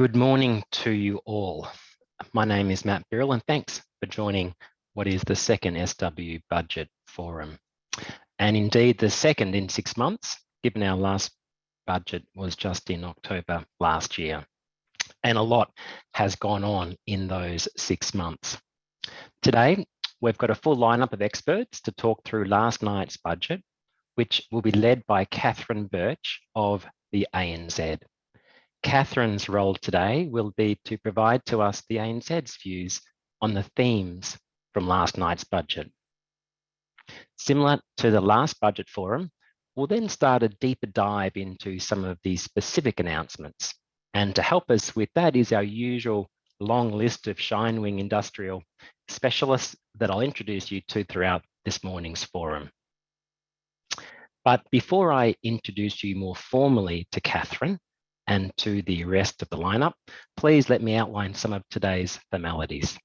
Good morning to you all. My name is Matt Birrell and thanks for joining what is the second SW Budget Forum. And indeed the second in 6 months, given our last budget was just in October last year. And a lot has gone on in those 6 months. Today, we've got a full lineup of experts to talk through last night's budget, which will be led by Catherine Birch of the ANZ. Catherine's role today will be to provide to us the ANZ's views on the themes from last night's budget. Similar to the last budget forum, we'll then start a deeper dive into some of the specific announcements. And to help us with that is our usual long list of Shinewing industrial specialists that I'll introduce you to throughout this morning's forum. But before I introduce you more formally to Catherine and to the rest of the lineup, please let me outline some of today's formalities.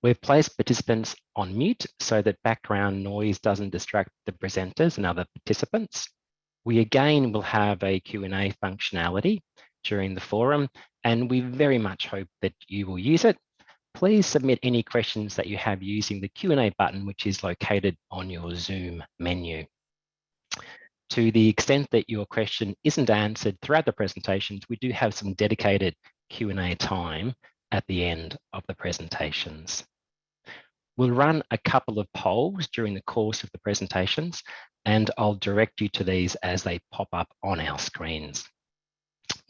We've placed participants on mute so that background noise doesn't distract the presenters and other participants. We again will have a Q&A functionality during the forum, and we very much hope that you will use it. Please submit any questions that you have using the Q&A button, which is located on your Zoom menu. To the extent that your question isn't answered throughout the presentations, we do have some dedicated Q&A time at the end of the presentations. We'll run a couple of polls during the course of the presentations, and I'll direct you to these as they pop up on our screens.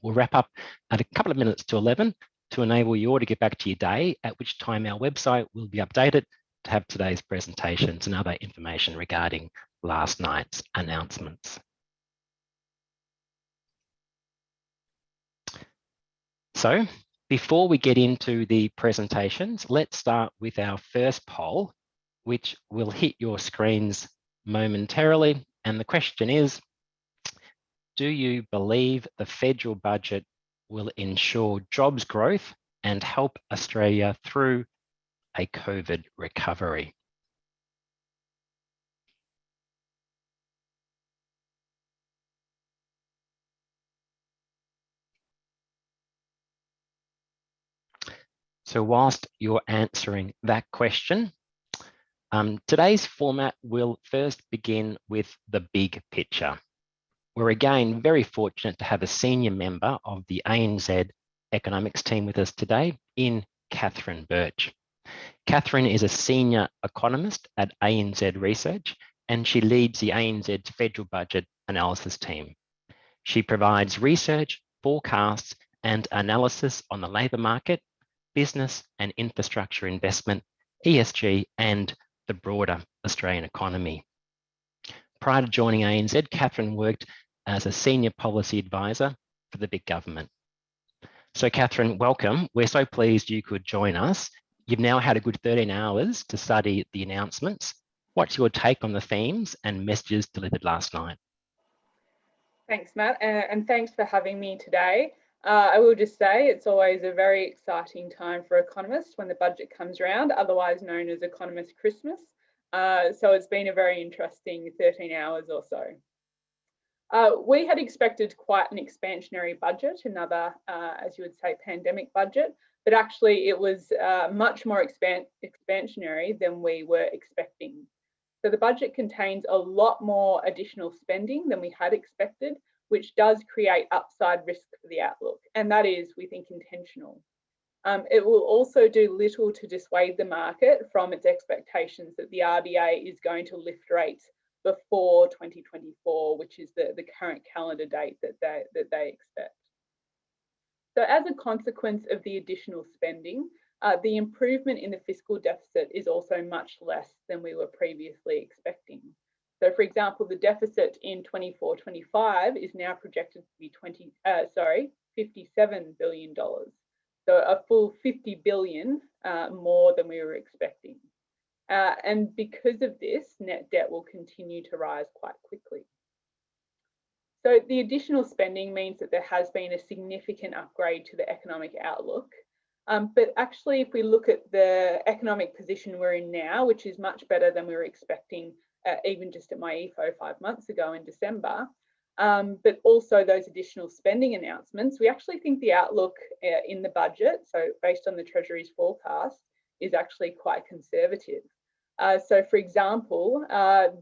We'll wrap up at a couple of minutes to 11 to enable you all to get back to your day, at which time our website will be updated to have today's presentations and other information regarding last night's announcements. So before we get into the presentations, let's start with our first poll, which will hit your screens momentarily. And the question is, do you believe the federal budget will ensure jobs growth and help Australia through a COVID recovery? So whilst you're answering that question, today's format will first begin with the big picture. We're again very fortunate to have a senior member of the ANZ economics team with us today in Catherine Birch. Catherine is a senior economist at ANZ Research, and she leads the ANZ's federal budget analysis team. She provides research, forecasts, and analysis on the labour market, business and infrastructure investment, ESG, and the broader Australian economy. Prior to joining ANZ, Catherine worked as a senior policy advisor for the big government. So Catherine, welcome. We're so pleased you could join us. You've now had a good 13 hours to study the announcements. What's your take on the themes and messages delivered last night? Thanks, Matt, and thanks for having me today. I will just say it's always a very exciting time for economists when the budget comes around, otherwise known as Economist Christmas. So it's been a very interesting 13 hours or so. We had expected quite an expansionary budget, another, as you would say, pandemic budget, but actually it was much more expansionary than we were expecting. So the budget contains a lot more additional spending than we had expected, which does create upside risk for the outlook. And that is, we think, intentional. It will also do little to dissuade the market from its expectations that the RBA is going to lift rates before 2024, which is the current calendar date that they expect. So as a consequence of the additional spending, the improvement in the fiscal deficit is also much less than we were previously expecting. So for example, the deficit in 24-25 is now projected to be $57 billion. So a full 50 billion more than we were expecting. And because of this, net debt will continue to rise quite quickly. So the additional spending means that there has been a significant upgrade to the economic outlook. But actually, if we look at the economic position we're in now, which is much better than we were expecting, even just at my EFO 5 months ago in December, but also those additional spending announcements, we actually think the outlook in the budget, so based on the Treasury's forecast, is actually quite conservative. So for example,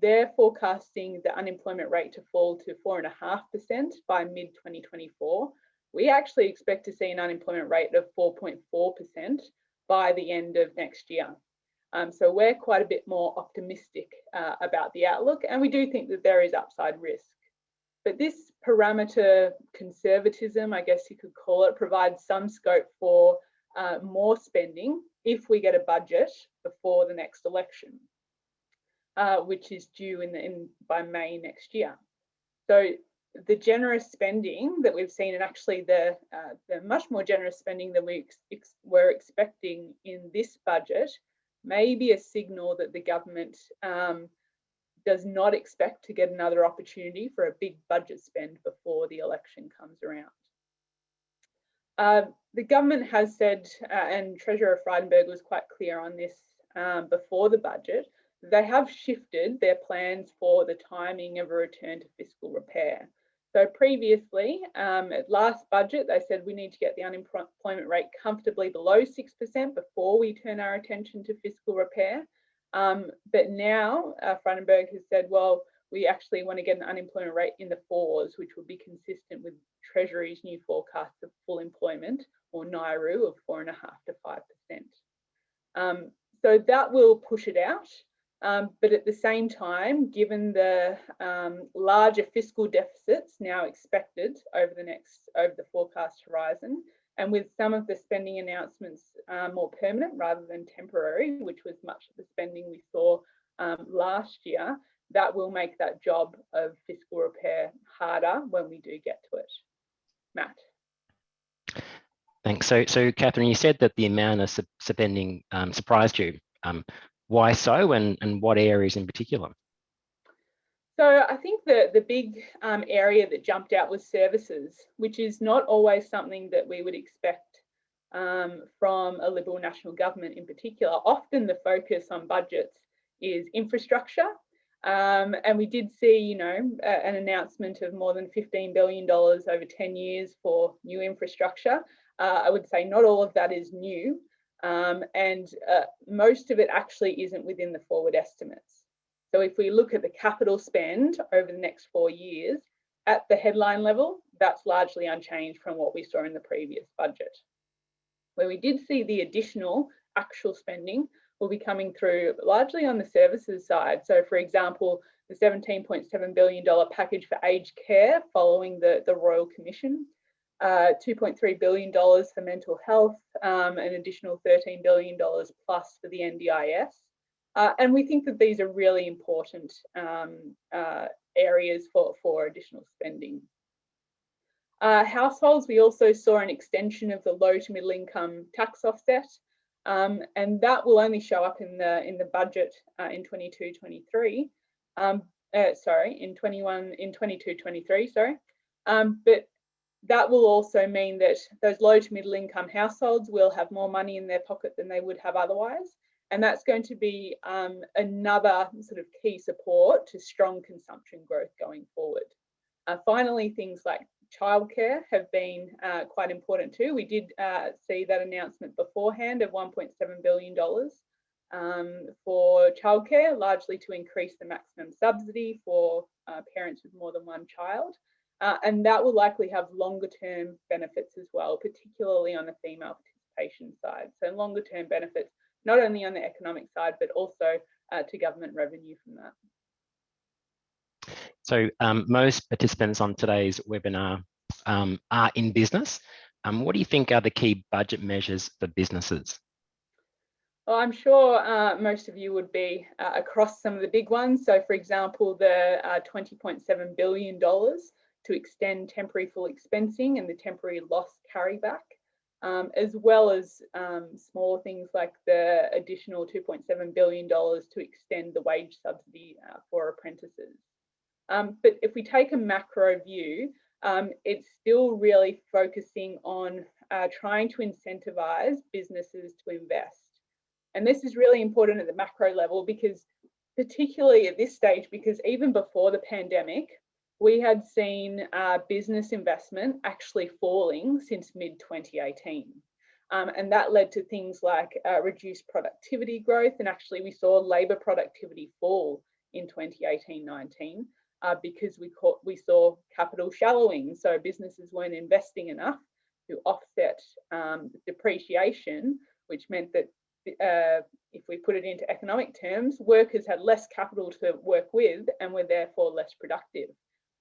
they're forecasting the unemployment rate to fall to 4.5% by mid-2024. We actually expect to see an unemployment rate of 4.4% by the end of next year. So we're quite a bit more optimistic about the outlook, and we do think that there is upside risk. But this parameter conservatism, I guess you could call it, provides some scope for more spending if we get a budget before the next election, which is due by May next year. So the generous spending that we've seen, and actually the much more generous spending than we were expecting in this budget, may be a signal that the government does not expect to get another opportunity for a big budget spend before the election comes around. The government has said, and Treasurer Frydenberg was quite clear on this before the budget, they have shifted their plans for the timing of a return to fiscal repair. So previously, at last budget, they said we need to get the unemployment rate comfortably below 6% before we turn our attention to fiscal repair. But now Frydenberg has said, well, we actually want to get an unemployment rate in the 4s, which would be consistent with Treasury's new forecast of full employment, or NAIRU, of 4.5% to 5%. So that will push it out. But at the same time, given the larger fiscal deficits now expected over the forecast horizon, and with some of the spending announcements more permanent rather than temporary, which was much of the spending we saw last year, that will make that job of fiscal repair harder when we do get to it. Matt. Thanks. So Catherine, you said that the amount of spending surprised you. Why so, and what areas in particular? So I think the big area that jumped out was services, which is not always something that we would expect from a Liberal National government in particular. Often the focus on budgets is infrastructure. And we did see, an announcement of more than $15 billion over 10 years for new infrastructure. I would say not all of that is new, and most of it actually isn't within the forward estimates. So if we look at the capital spend over the next 4 years, at the headline level, that's largely unchanged from what we saw in the previous budget. Where we did see the additional actual spending will be coming through largely on the services side. So for example, the $17.7 billion package for aged care following the Royal Commission, $2.3 billion for mental health, an additional $13 billion plus for the NDIS. And we think that these are really important areas for additional spending. Households, we also saw an extension of the low to middle income tax offset, and that will only show up in the budget in 22-23. In 22-23, sorry. But that will also mean that those low to middle income households will have more money in their pocket than they would have otherwise. And that's going to be another sort of key support to strong consumption growth going forward. Finally, things like childcare have been quite important too. We did see that announcement beforehand of $1.7 billion for childcare, largely to increase the maximum subsidy for parents with more than one child. And that will likely have longer term benefits as well, particularly on the female participation side. So longer term benefits, not only on the economic side, but also to government revenue from that. So most participants on today's webinar are in business. What do you think are the key budget measures for businesses? Well, I'm sure most of you would be across some of the big ones. So for example, the $20.7 billion to extend temporary full expensing and the temporary loss carryback, as well as smaller things like the additional $2.7 billion to extend the wage subsidy for apprentices. But if we take a macro view, it's still really focusing on trying to incentivize businesses to invest. And this is really important at the macro level because particularly at this stage, because even before the pandemic, we had seen business investment actually falling since mid-2018. And that led to things like reduced productivity growth, and actually we saw labour productivity fall in 2018-19 because we saw capital shallowing, so businesses weren't investing enough to offset depreciation, which meant that if we put it into economic terms, workers had less capital to work with and were therefore less productive.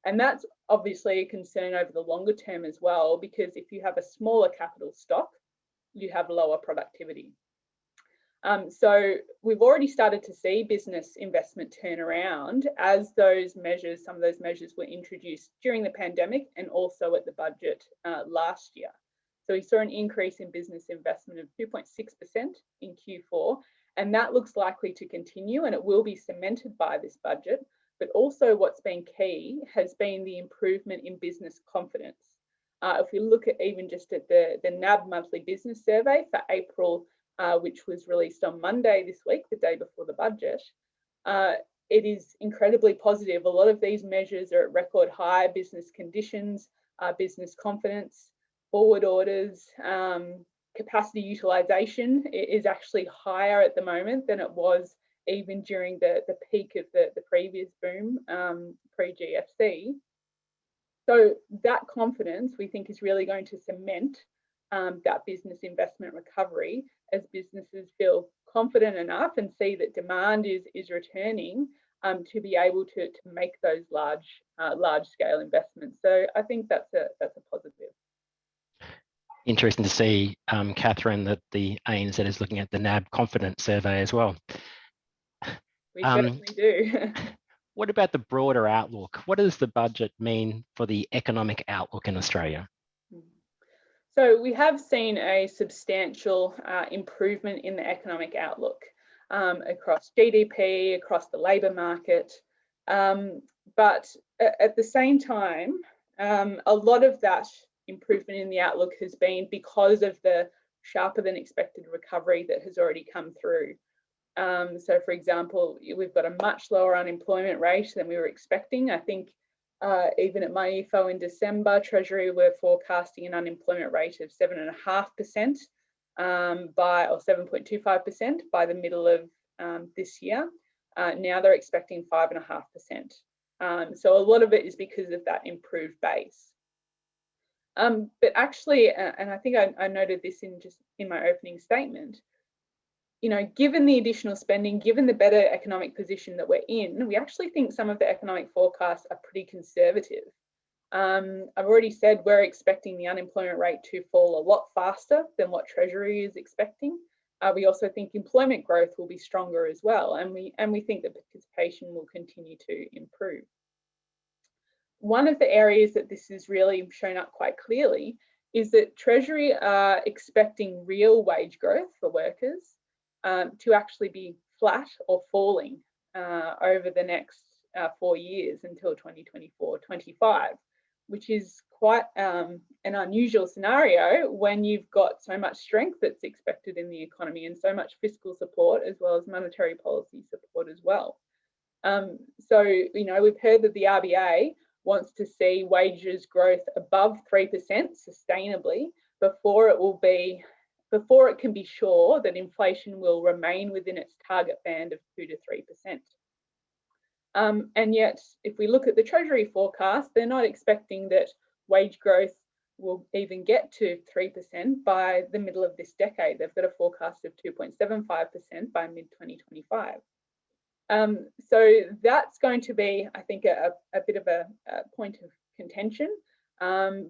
And that's obviously a concern over the longer term as well, because if you have a smaller capital stock, you have lower productivity. So we've already started to see business investment turn around as some of those measures were introduced during the pandemic and also at the budget last year. So we saw an increase in business investment of 2.6% in Q4, and that looks likely to continue, and it will be cemented by this budget. But also what's been key has been the improvement in business confidence. If we look at even just at the NAB monthly business survey for April, which was released on Monday this week, the day before the budget, it is incredibly positive. A lot of these measures are at record high: business conditions, business confidence, forward orders, capacity utilisation is actually higher at the moment than it was even during the peak of the previous boom, pre-GFC. So that confidence, we think, is really going to cement that business investment recovery as businesses feel confident enough and see that demand is returning to be able to make those large scale investments. So I think that's a positive. Interesting to see, Catherine, that the ANZ is looking at the NAB confidence survey as well. We certainly do. What about the broader outlook? What does the budget mean for the economic outlook in Australia? So we have seen a substantial improvement in the economic outlook across GDP, across the labour market. But at the same time, a lot of that improvement in the outlook has been because of the sharper than expected recovery that has already come through. So, for example, we've got a much lower unemployment rate than we were expecting. I think even at MyEFO in December, Treasury were forecasting an unemployment rate of 7.5% or 7.25% by the middle of this year. Now they're expecting 5.5%. So a lot of it is because of that improved base. But actually, and I think I noted this in my opening statement, given the additional spending, given the better economic position that we're in, we actually think some of the economic forecasts are pretty conservative. I've already said we're expecting the unemployment rate to fall a lot faster than what Treasury is expecting. We also think employment growth will be stronger as well, and we think that participation will continue to improve. One of the areas that this is really shown up quite clearly is that Treasury are expecting real wage growth for workers to actually be flat or falling over the next 4 years until 2024-25, which is quite an unusual scenario when you've got so much strength that's expected in the economy and so much fiscal support as well as monetary policy support as well. So, we've heard that the RBA wants to see wages growth above 3% sustainably before it can be sure that inflation will remain within its target band of 2 to 3%. And yet, if we look at the Treasury forecast, they're not expecting that wage growth will even get to 3% by the middle of this decade. They've got a forecast of 2.75% by mid-2025. So that's going to be, I think, a bit of a point of contention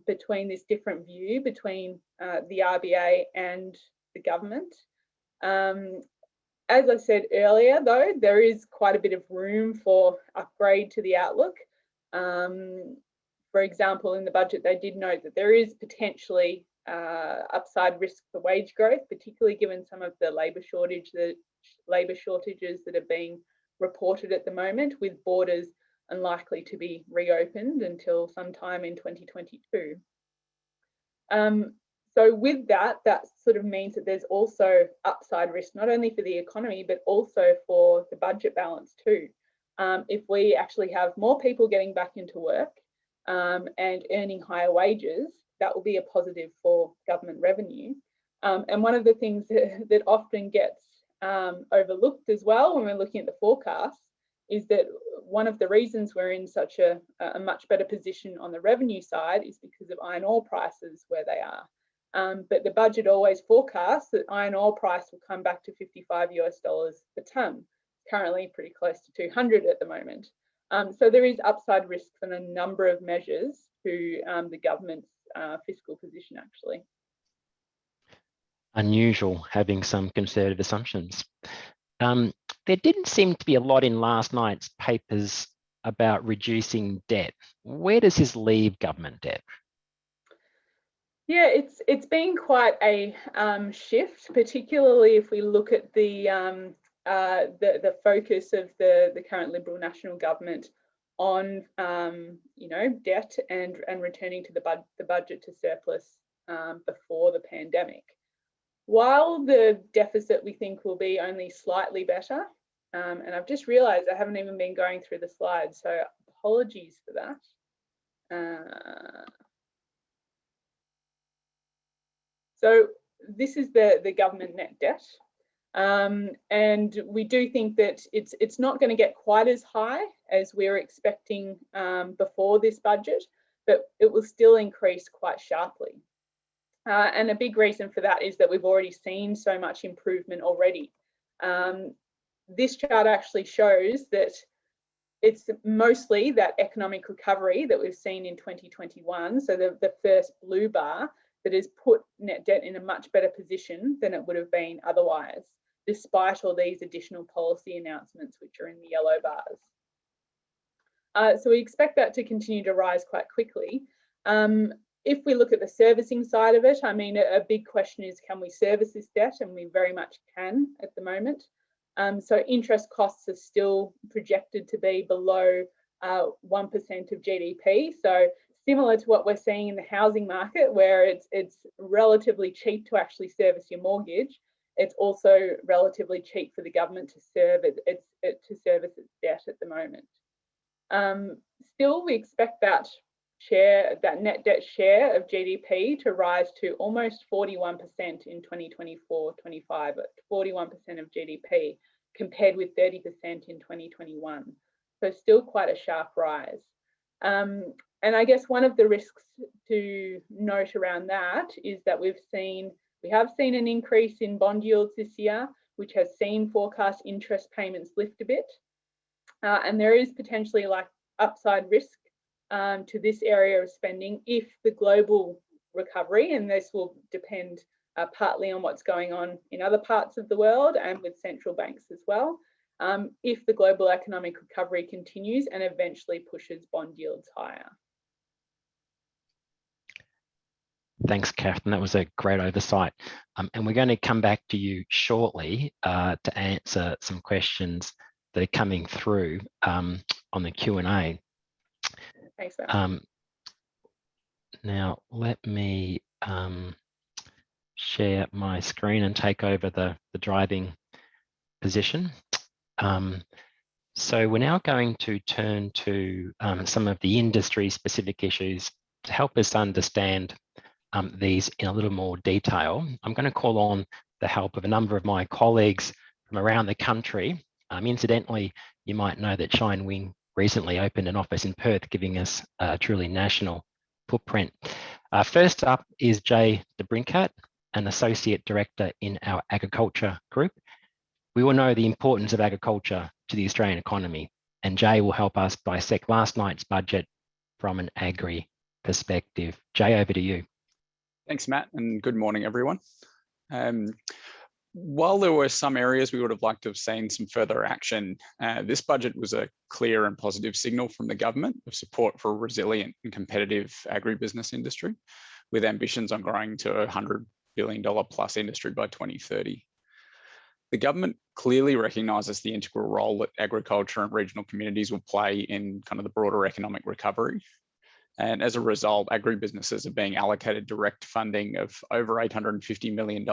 between this different view between the RBA and the government. As I said earlier, though, there is quite a bit of room for upgrade to the outlook. For example, in the budget, they did note that there is potentially upside risk for wage growth, particularly given some of the labour shortages that are being reported at the moment, with borders unlikely to be reopened until sometime in 2022. So with that sort of means that there's also upside risk, not only for the economy, but also for the budget balance too. if we actually have more people getting back into work and earning higher wages, that will be a positive for government revenue. And one of the things that often gets overlooked as well when we're looking at the forecast is that one of the reasons we're in such a much better position on the revenue side is because of iron ore prices where they are. But the budget always forecasts that iron ore price will come back to $55 per tonne. Currently pretty close to 200 at the moment. So there is upside risk from a number of measures to the government's fiscal position actually. Unusual having some conservative assumptions. There didn't seem to be a lot in last night's papers about reducing debt. Where does this leave government debt? Yeah, it's been quite a shift, particularly if we look at the focus of the current Liberal National Government on debt and returning to the budget to surplus before the pandemic. While the deficit we think will be only slightly better, and I've just realised I haven't even been going through the slides, so apologies for that. So this is the government net debt, and we do think that it's not going to get quite as high as we were expecting before this budget, but it will still increase quite sharply. And a big reason for that is that we've already seen so much improvement already. This chart actually shows that it's mostly that economic recovery that we've seen in 2021, so the first blue bar, that has put net debt in a much better position than it would have been otherwise, despite all these additional policy announcements, which are in the yellow bars. So we expect that to continue to rise quite quickly. If we look at the servicing side of it, I mean, a big question is, can we service this debt? And we very much can at the moment. So interest costs are still projected to be below 1% of GDP. So similar to what we're seeing in the housing market, where it's relatively cheap to actually service your mortgage, it's also relatively cheap for the government to service its debt at the moment. Still, we expect that net debt share of GDP to rise to almost 41% in 2024-25, 41% of GDP, compared with 30% in 2021. So still quite a sharp rise. And I guess one of the risks to note around that is that we have seen an increase in bond yields this year, which has seen forecast interest payments lift a bit. And there is potentially like upside risk to this area of spending if the global recovery, and this will depend partly on what's going on in other parts of the world and with central banks as well, if the global economic recovery continues and eventually pushes bond yields higher. Thanks, Catherine. That was a great oversight. And we're going to come back to you shortly to answer some questions that are coming through on the Q&A. Thanks, Matt. Now, let me share my screen and take over the driving position. So we're now going to turn to some of the industry-specific issues to help us understand these in a little more detail. I'm going to call on the help of a number of my colleagues from around the country. Incidentally, you might know that Shine Wing recently opened an office in Perth, giving us a truly national footprint. First up is Jay DeBrincat, an Associate Director in our Agriculture Group. We all know the importance of agriculture to the Australian economy, and Jay will help us dissect last night's budget from an agri perspective. Jay, over to you. Thanks, Matt, and good morning, everyone. While there were some areas we would have liked to have seen some further action, this budget was a clear and positive signal from the government of support for a resilient and competitive agribusiness industry, with ambitions on growing to a $100 billion plus industry by 2030. The government clearly recognises the integral role that agriculture and regional communities will play in kind of the broader economic recovery. And as a result, agribusinesses are being allocated direct funding of over $850 million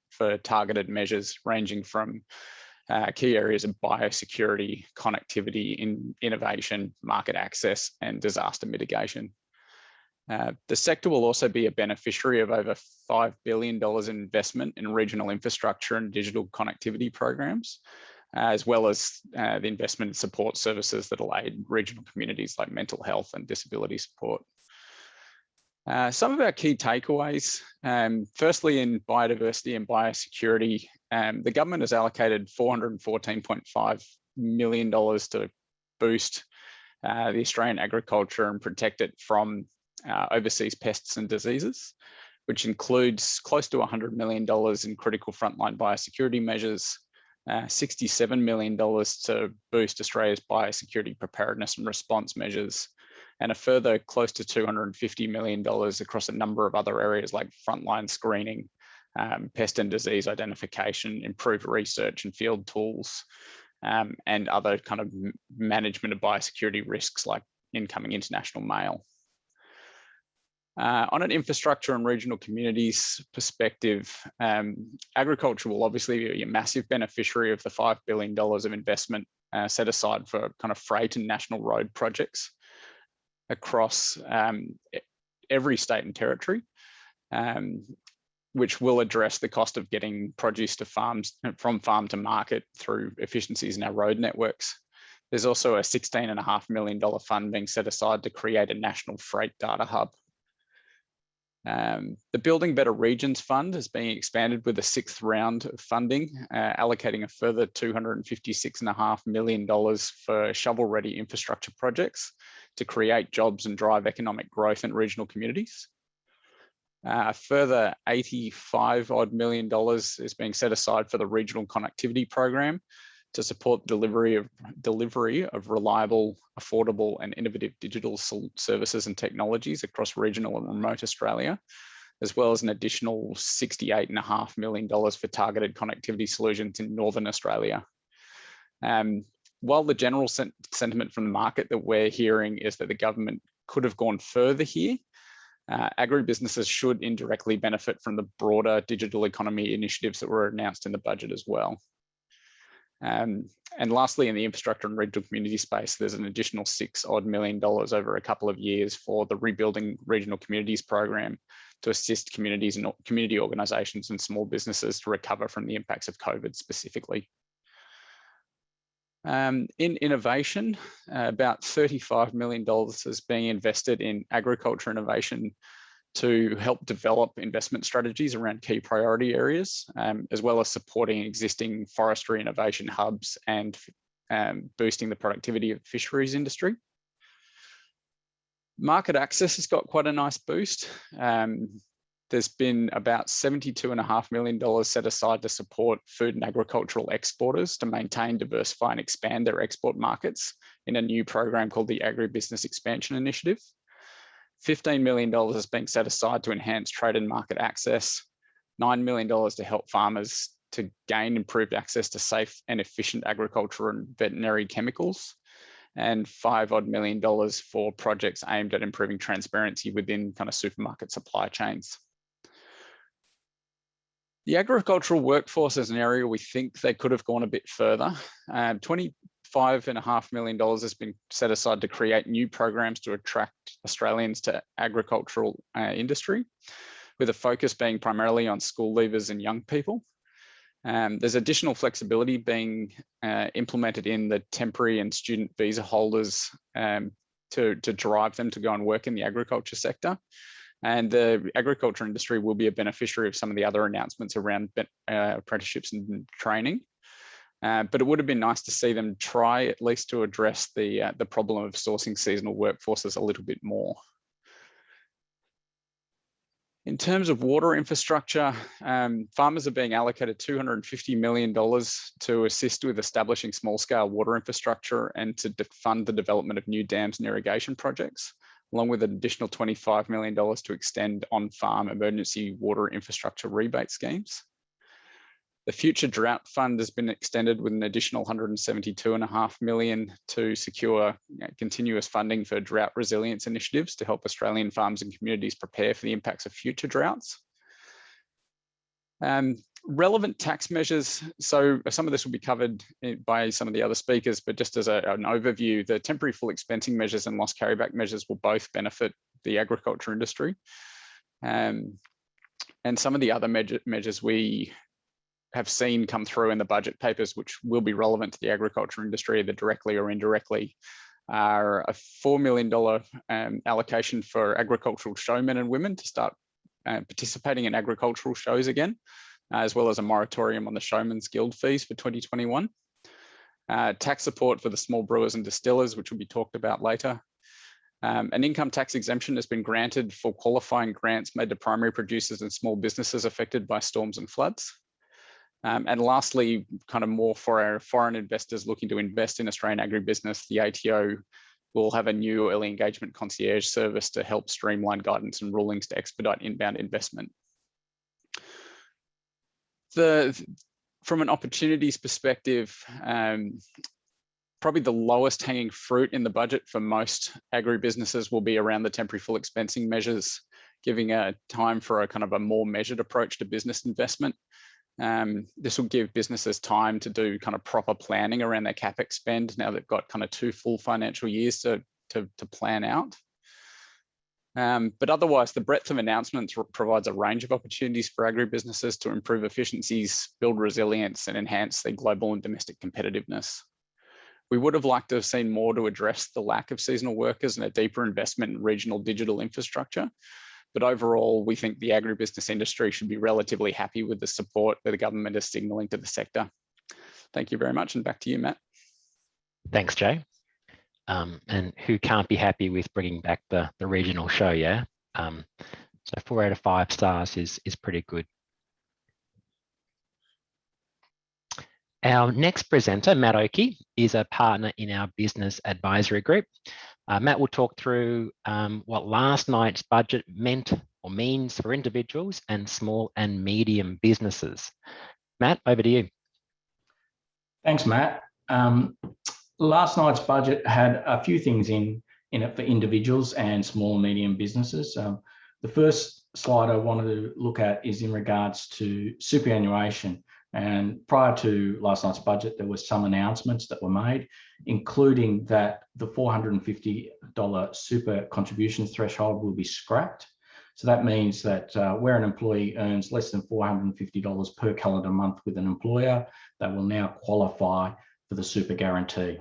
for targeted measures ranging from key areas of biosecurity, connectivity, innovation, market access, and disaster mitigation. The sector will also be a beneficiary of over $5 billion in investment in regional infrastructure and digital connectivity programs, as well as the investment in support services that will aid regional communities like mental health and disability support. Some of our key takeaways, firstly in biodiversity and biosecurity, the government has allocated $414.5 million to boost the Australian agriculture and protect it from overseas pests and diseases, which includes close to $100 million in critical frontline biosecurity measures, $67 million to boost Australia's biosecurity preparedness and response measures, and a further close to $250 million across a number of other areas like frontline screening, pest and disease identification, improved research and field tools, and other kind of management of biosecurity risks like incoming international mail. On an infrastructure and regional communities perspective, agriculture will obviously be a massive beneficiary of the $5 billion of investment set aside for kind of freight and national road projects across every state and territory, which will address the cost of getting produce to farms, from farm to market through efficiencies in our road networks. There's also a $16.5 million fund being set aside to create a national freight data hub. The Building Better Regions Fund is being expanded with a 6th round of funding, allocating a further $256.5 million for shovel-ready infrastructure projects to create jobs and drive economic growth in regional communities. A further $85 million is being set aside for the Regional Connectivity Program to support delivery of reliable, affordable, and innovative digital services and technologies across regional and remote Australia, as well as an additional $68.5 million for targeted connectivity solutions in Northern Australia. While the general sentiment from the market that we're hearing is that the government could have gone further here, agribusinesses should indirectly benefit from the broader digital economy initiatives that were announced in the budget as well. And lastly, in the infrastructure and regional community space, there's an additional $6 million over a couple of years for the Rebuilding Regional Communities program to assist communities and community organisations and small businesses to recover from the impacts of COVID specifically. In innovation, about $35 million is being invested in agriculture innovation to help develop investment strategies around key priority areas, as well as supporting existing forestry innovation hubs and boosting the productivity of the fisheries industry. Market access has got quite a nice boost. There's been about $72.5 million set aside to support food and agricultural exporters to maintain, diversify and expand their export markets in a new program called the Agribusiness Expansion Initiative. $15 million is being set aside to enhance trade and market access, $9 million to help farmers to gain improved access to safe and efficient agriculture and veterinary chemicals, and $5 million for projects aimed at improving transparency within kind of supermarket supply chains. The agricultural workforce is an area we think they could have gone a bit further. $25.5 million has been set aside to create new programs to attract Australians to agricultural industry, with a focus being primarily on school leavers and young people. There's additional flexibility being implemented in the temporary and student visa holders to drive them to go and work in the agriculture sector. And the agriculture industry will be a beneficiary of some of the other announcements around apprenticeships and training. But it would have been nice to see them try at least to address the problem of sourcing seasonal workforces a little bit more. In terms of water infrastructure, farmers are being allocated $250 million to assist with establishing small-scale water infrastructure and to fund the development of new dams and irrigation projects, along with an additional $25 million to extend on-farm emergency water infrastructure rebate schemes. The Future Drought Fund has been extended with an additional $172.5 million to secure continuous funding for drought resilience initiatives to help Australian farms and communities prepare for the impacts of future droughts. Relevant tax measures. So some of this will be covered by some of the other speakers, but just as an overview, the temporary full expensing measures and loss carryback measures will both benefit the agriculture industry. And some of the other measures we have seen come through in the budget papers, which will be relevant to the agriculture industry, either directly or indirectly, are a $4 million allocation for agricultural showmen and women to start participating in agricultural shows again, as well as a moratorium on the Showman's Guild fees for 2021. Tax support for the small brewers and distillers, which will be talked about later. An income tax exemption has been granted for qualifying grants made to primary producers and small businesses affected by storms and floods. And lastly, kind of more for our foreign investors looking to invest in Australian agribusiness, the ATO will have a new early engagement concierge service to help streamline guidance and rulings to expedite inbound investment. From an opportunities perspective, probably the lowest hanging fruit in the budget for most agribusinesses will be around the temporary full expensing measures, giving a time for a kind of a more measured approach to business investment. This will give businesses time to do kind of proper planning around their CapEx spend. Now they've got kind of 2 full financial years to plan out. But otherwise, the breadth of announcements provides a range of opportunities for agribusinesses to improve efficiencies, build resilience, and enhance their global and domestic competitiveness. We would have liked to have seen more to address the lack of seasonal workers and a deeper investment in regional digital infrastructure. But overall, we think the agribusiness industry should be relatively happy with the support that the government is signalling to the sector. Thank you very much, and back to you, Matt. Thanks, Jay. And who can't be happy with bringing back the regional show, yeah? So 4 out of 5 stars is pretty good. Our next presenter, Matt Oakey, is a partner in our business advisory group. Matt will talk through what last night's budget meant or means for individuals and small and medium businesses. Matt, over to you. Thanks, Matt. Last night's budget had a few things in it for individuals and small and medium businesses. The first slide I wanted to look at is in regards to superannuation. And prior to last night's budget, there were some announcements that were made, including that the $450 super contributions threshold will be scrapped. So that means that where an employee earns less than $450 per calendar month with an employer, they will now qualify for the super guarantee.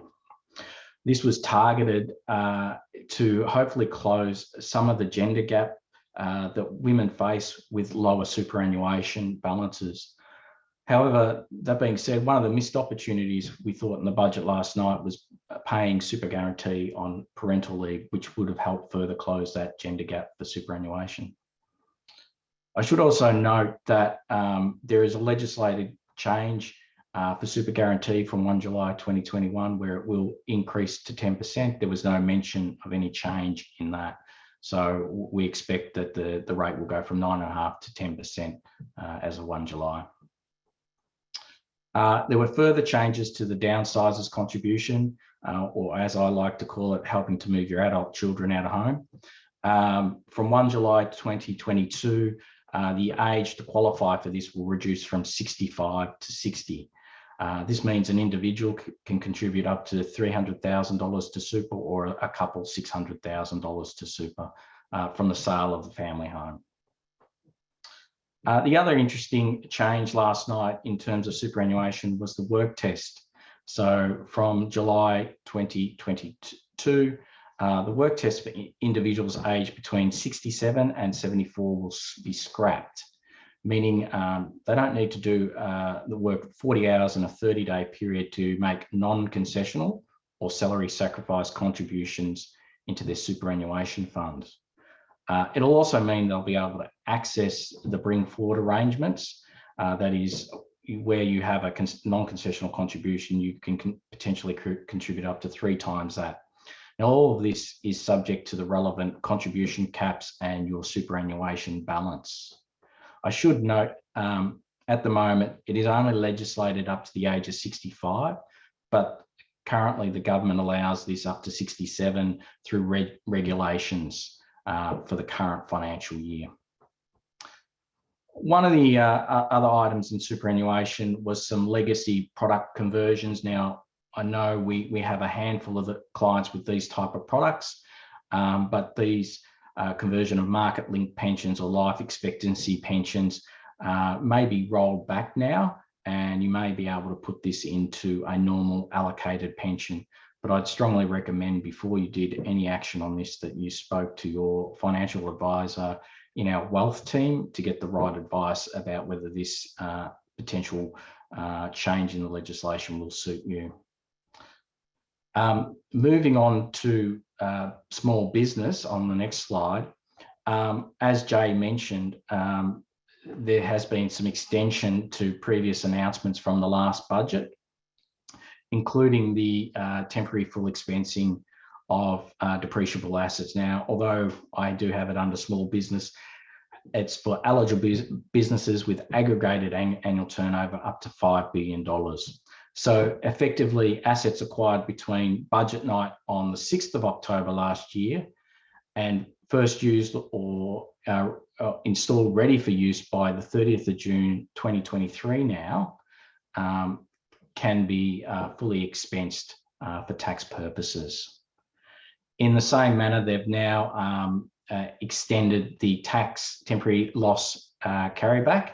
This was targeted to hopefully close some of the gender gap that women face with lower superannuation balances. However, that being said, one of the missed opportunities we thought in the budget last night was paying super guarantee on parental leave, which would have helped further close that gender gap for superannuation. I should also note that there is a legislated change for super guarantee from 1 July 2021, where it will increase to 10%. There was no mention of any change in that. So we expect that the rate will go from 9.5% to 10% as of 1 July. There were further changes to the downsizers contribution, or as I like to call it, helping to move your adult children out of home. From 1 July 2022, the age to qualify for this will reduce from 65 to 60. This means an individual can contribute up to $300,000 to super, or a couple $600,000 to super from the sale of the family home. The other interesting change last night in terms of superannuation was the work test. So from July 2022, the work test for individuals aged between 67 and 74 will be scrapped, meaning they don't need to do the work 40 hours in a 30-day period to make non-concessional or salary sacrifice contributions into their superannuation funds. It'll also mean they'll be able to access the bring forward arrangements. That is, where you have a non-concessional contribution, you can potentially contribute up to 3 times that. Now, all of this is subject to the relevant contribution caps and your superannuation balance. I should note, at the moment, it is only legislated up to the age of 65, but currently the government allows this up to 67 through regulations for the current financial year. One of the other items in superannuation was some legacy product conversions. Now, I know we have a handful of clients with these type of products, but these conversion of market-linked pensions or life expectancy pensions may be rolled back now, and you may be able to put this into a normal allocated pension. But I'd strongly recommend before you did any action on this that you spoke to your financial advisor in our wealth team to get the right advice about whether this potential change in the legislation will suit you. Moving on to small business on the next slide. As Jay mentioned, there has been some extension to previous announcements from the last budget, including the temporary full expensing of depreciable assets. Now, although I do have it under small business, it's for eligible businesses with aggregated annual turnover up to $5 billion. So effectively, assets acquired between budget night on the 6th of October last year and first used or installed ready for use by the 30th of June 2023 now can be fully expensed for tax purposes. In the same manner, they've now extended the tax temporary loss carryback.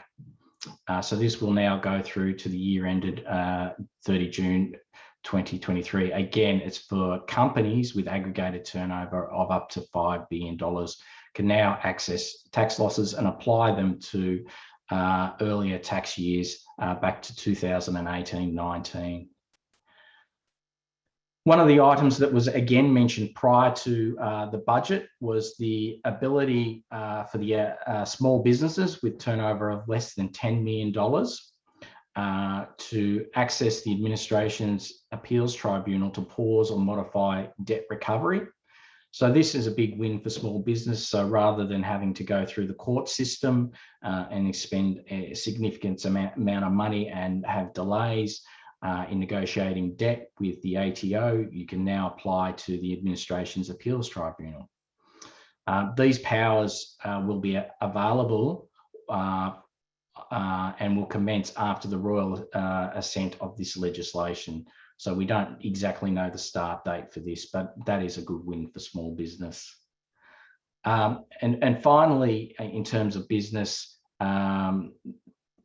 So this will now go through to the year ended 30 June 2023. Again, it's for companies with aggregated turnover of up to $5 billion can now access tax losses and apply them to earlier tax years back to 2018-19. One of the items that was again mentioned prior to the budget was the ability for the small businesses with turnover of less than $10 million to access the administration's appeals tribunal to pause or modify debt recovery. So this is a big win for small business. So rather than having to go through the court system and expend a significant amount of money and have delays in negotiating debt with the ATO, you can now apply to the administration's appeals tribunal. These powers will be available and will commence after the royal assent of this legislation. So we don't exactly know the start date for this, but that is a good win for small business. And finally, in terms of business,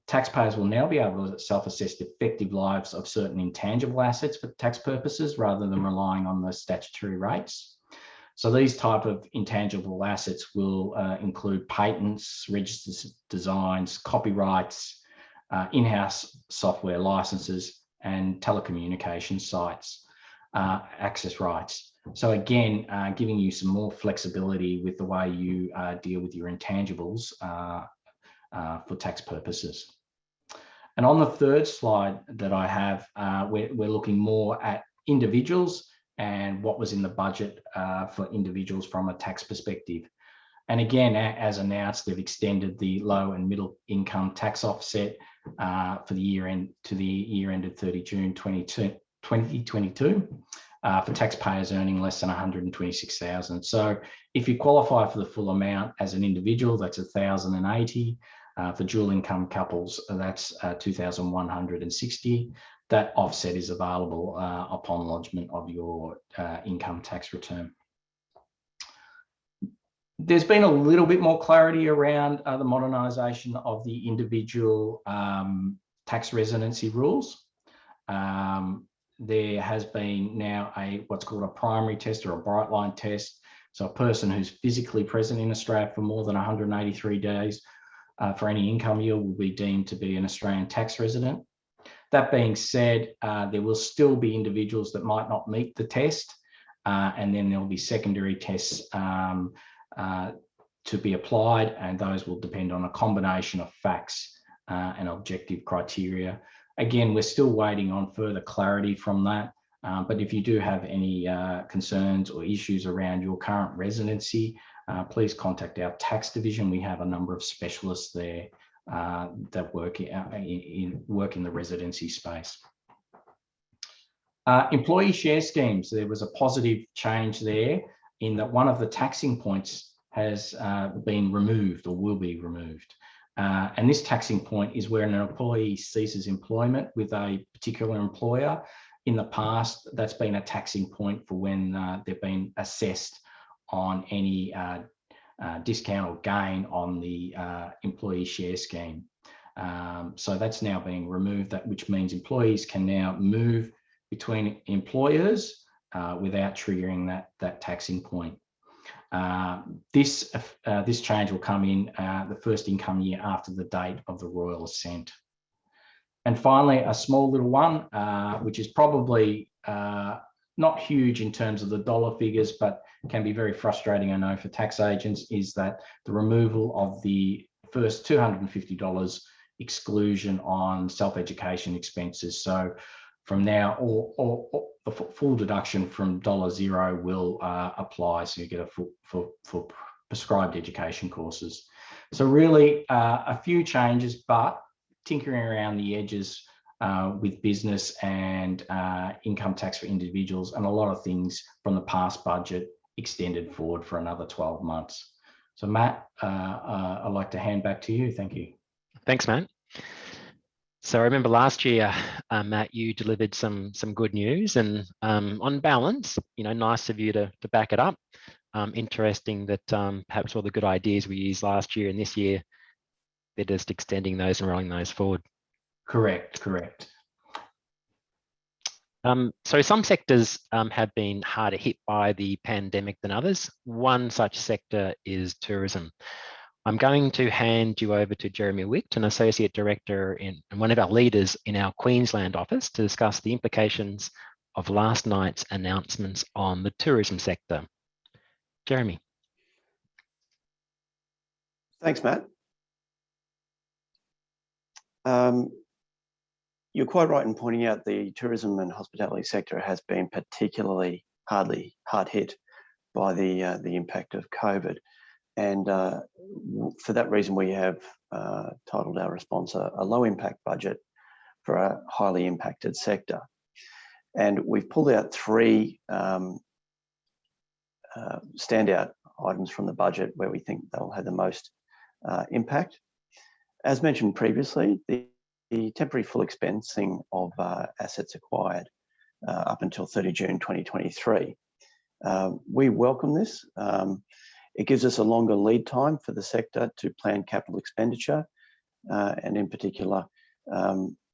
taxpayers will now be able to self-assess the effective lives of certain intangible assets for tax purposes rather than relying on the statutory rates. So these type of intangible assets will include patents, registered designs, copyrights, in-house software licenses, and telecommunication sites, access rights. So again, giving you some more flexibility with the way you deal with your intangibles for tax purposes. And on the third slide that I have, we're looking more at individuals and what was in the budget for individuals from a tax perspective. And again, as announced, they've extended the low and middle income tax offset for the year end to the year ended 30 June 2022 for taxpayers earning less than 126,000. So if you qualify for the full amount as an individual, that's 1,080. For dual income couples, that's 2,160. That offset is available upon lodgement of your income tax return. There's been a little bit more clarity around the modernisation of the individual tax residency rules. There has been now what's called a primary test or a bright line test. So a person who's physically present in Australia for more than 183 days for any income year will be deemed to be an Australian tax resident. That being said, there will still be individuals that might not meet the test, and then there'll be secondary tests to be applied, and those will depend on a combination of facts and objective criteria. Again, we're still waiting on further clarity from that, but if you do have any concerns or issues around your current residency, please contact our tax division. We have a number of specialists there that work in the residency space. Employee share schemes, there was a positive change there in that one of the taxing points has been removed or will be removed. And this taxing point is where an employee ceases employment with a particular employer. In the past, that's been a taxing point for when they've been assessed on any discount or gain on the employee share scheme. So that's now being removed, which means employees can now move between employers without triggering that taxing point. This change will come in the first income year after the date of the royal assent. And finally, a small little one, which is probably not huge in terms of the dollar figures, but can be very frustrating, I know, for tax agents, is that the removal of the first $250 exclusion on self-education expenses. So from now, all the full deduction from $0 will apply, so you get a for prescribed education courses. So really a few changes, but tinkering around the edges with business and income tax for individuals, and a lot of things from the past budget extended forward for another 12 months. So Matt, I'd like to hand back to you. Thank you. Thanks, Matt. So I remember last year, Matt, you delivered some good news, and on balance, nice of you to back it up. Interesting that perhaps all the good ideas we used last year and this year, they're just extending those and rolling those forward. Correct. So some sectors have been harder hit by the pandemic than others. One such sector is tourism. I'm going to hand you over to Jeremy Wicht, an Associate Director and one of our leaders in our Queensland office, to discuss the implications of last night's announcements on the tourism sector. Jeremy. Thanks, Matt. You're quite right in pointing out the tourism and hospitality sector has been particularly hard hit by the impact of COVID. And for that reason, we have titled our response a low impact budget for a highly impacted sector. And we've pulled out three standout items from the budget where we think they'll have the most impact. As mentioned previously, the temporary full expensing of assets acquired up until 30 June 2023. We welcome this. It gives us a longer lead time for the sector to plan capital expenditure and in particular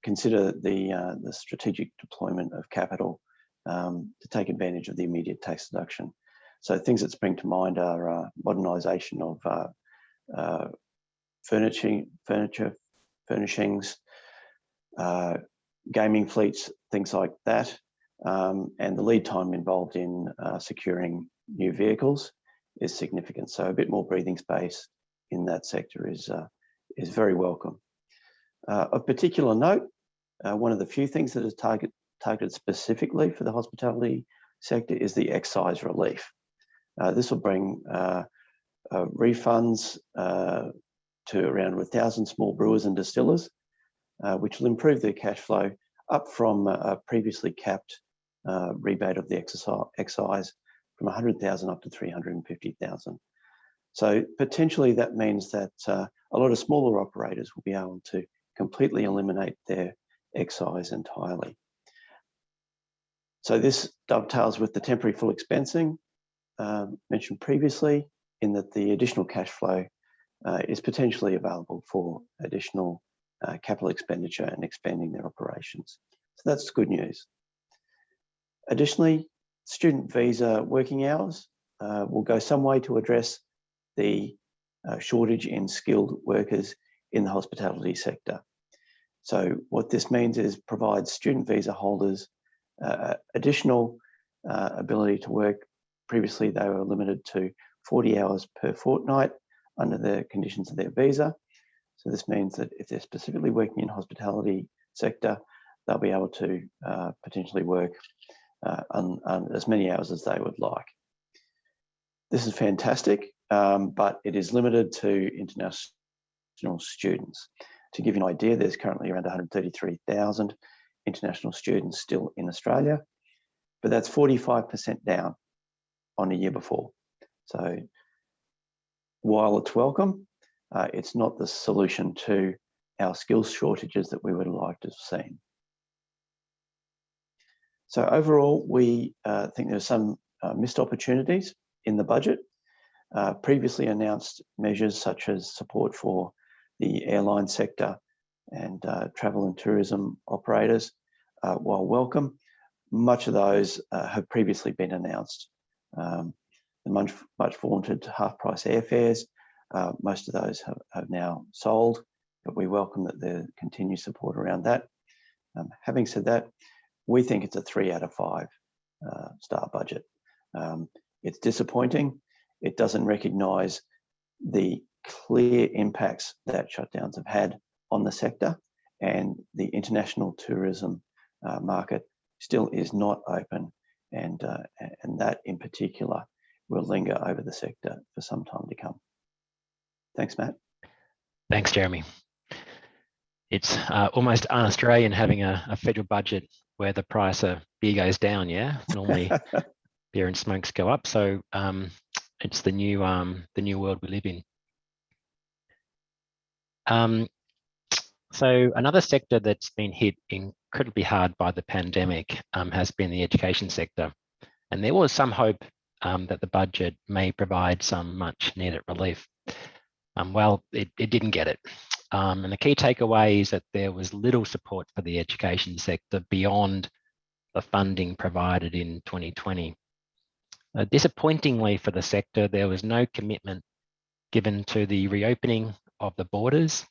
consider the strategic deployment of capital to take advantage of the immediate tax deduction. So things that spring to mind are modernisation of furnishings, gaming fleets, things like that, and the lead time involved in securing new vehicles is significant. So a bit more breathing space in that sector is very welcome. Of particular note, one of the few things that is targeted specifically for the hospitality sector is the excise relief. This will bring refunds to around 1,000 small brewers and distillers, which will improve their cash flow up from a previously capped rebate of the excise from 100,000 up to 350,000. So potentially that means that a lot of smaller operators will be able to completely eliminate their excise entirely. So this dovetails with the temporary full expensing mentioned previously, in that the additional cash flow is potentially available for additional capital expenditure and expanding their operations. So that's good news. Additionally, student visa working hours will go some way to address the shortage in skilled workers in the hospitality sector. So what this means is provides student visa holders additional ability to work. Previously, they were limited to 40 hours per fortnight under the conditions of their visa. So this means that if they're specifically working in hospitality sector, they'll be able to potentially work on as many hours as they would like. This is fantastic, but it is limited to international students. To give you an idea, there's currently around 133,000 international students still in Australia, but that's 45% down on a year before. So while it's welcome, it's not the solution to our skills shortages that we would like to have seen. So overall, we think there's some missed opportunities in the budget. Previously announced measures such as support for the airline sector and travel and tourism operators, while welcome, much of those have previously been announced. The much vaunted half-price airfares, most of those have now sold, but we welcome that there continued support around that. Having said that, we think it's a 3 out of 5 star budget. It's disappointing. It doesn't recognise the clear impacts that shutdowns have had on the sector, and the international tourism market still is not open, and that in particular will linger over the sector for some time to come. Thanks, Matt. Thanks, Jeremy. It's almost un-Australian having a federal budget where the price of beer goes down, yeah? Normally beer and smokes go up, so it's the new world we live in. So another sector that's been hit incredibly hard by the pandemic has been the education sector. And there was some hope that the budget may provide some much needed relief. Well, it didn't get it. And the key takeaway is that there was little support for the education sector beyond the funding provided in 2020. Disappointingly for the sector, there was no commitment given to the reopening of the borders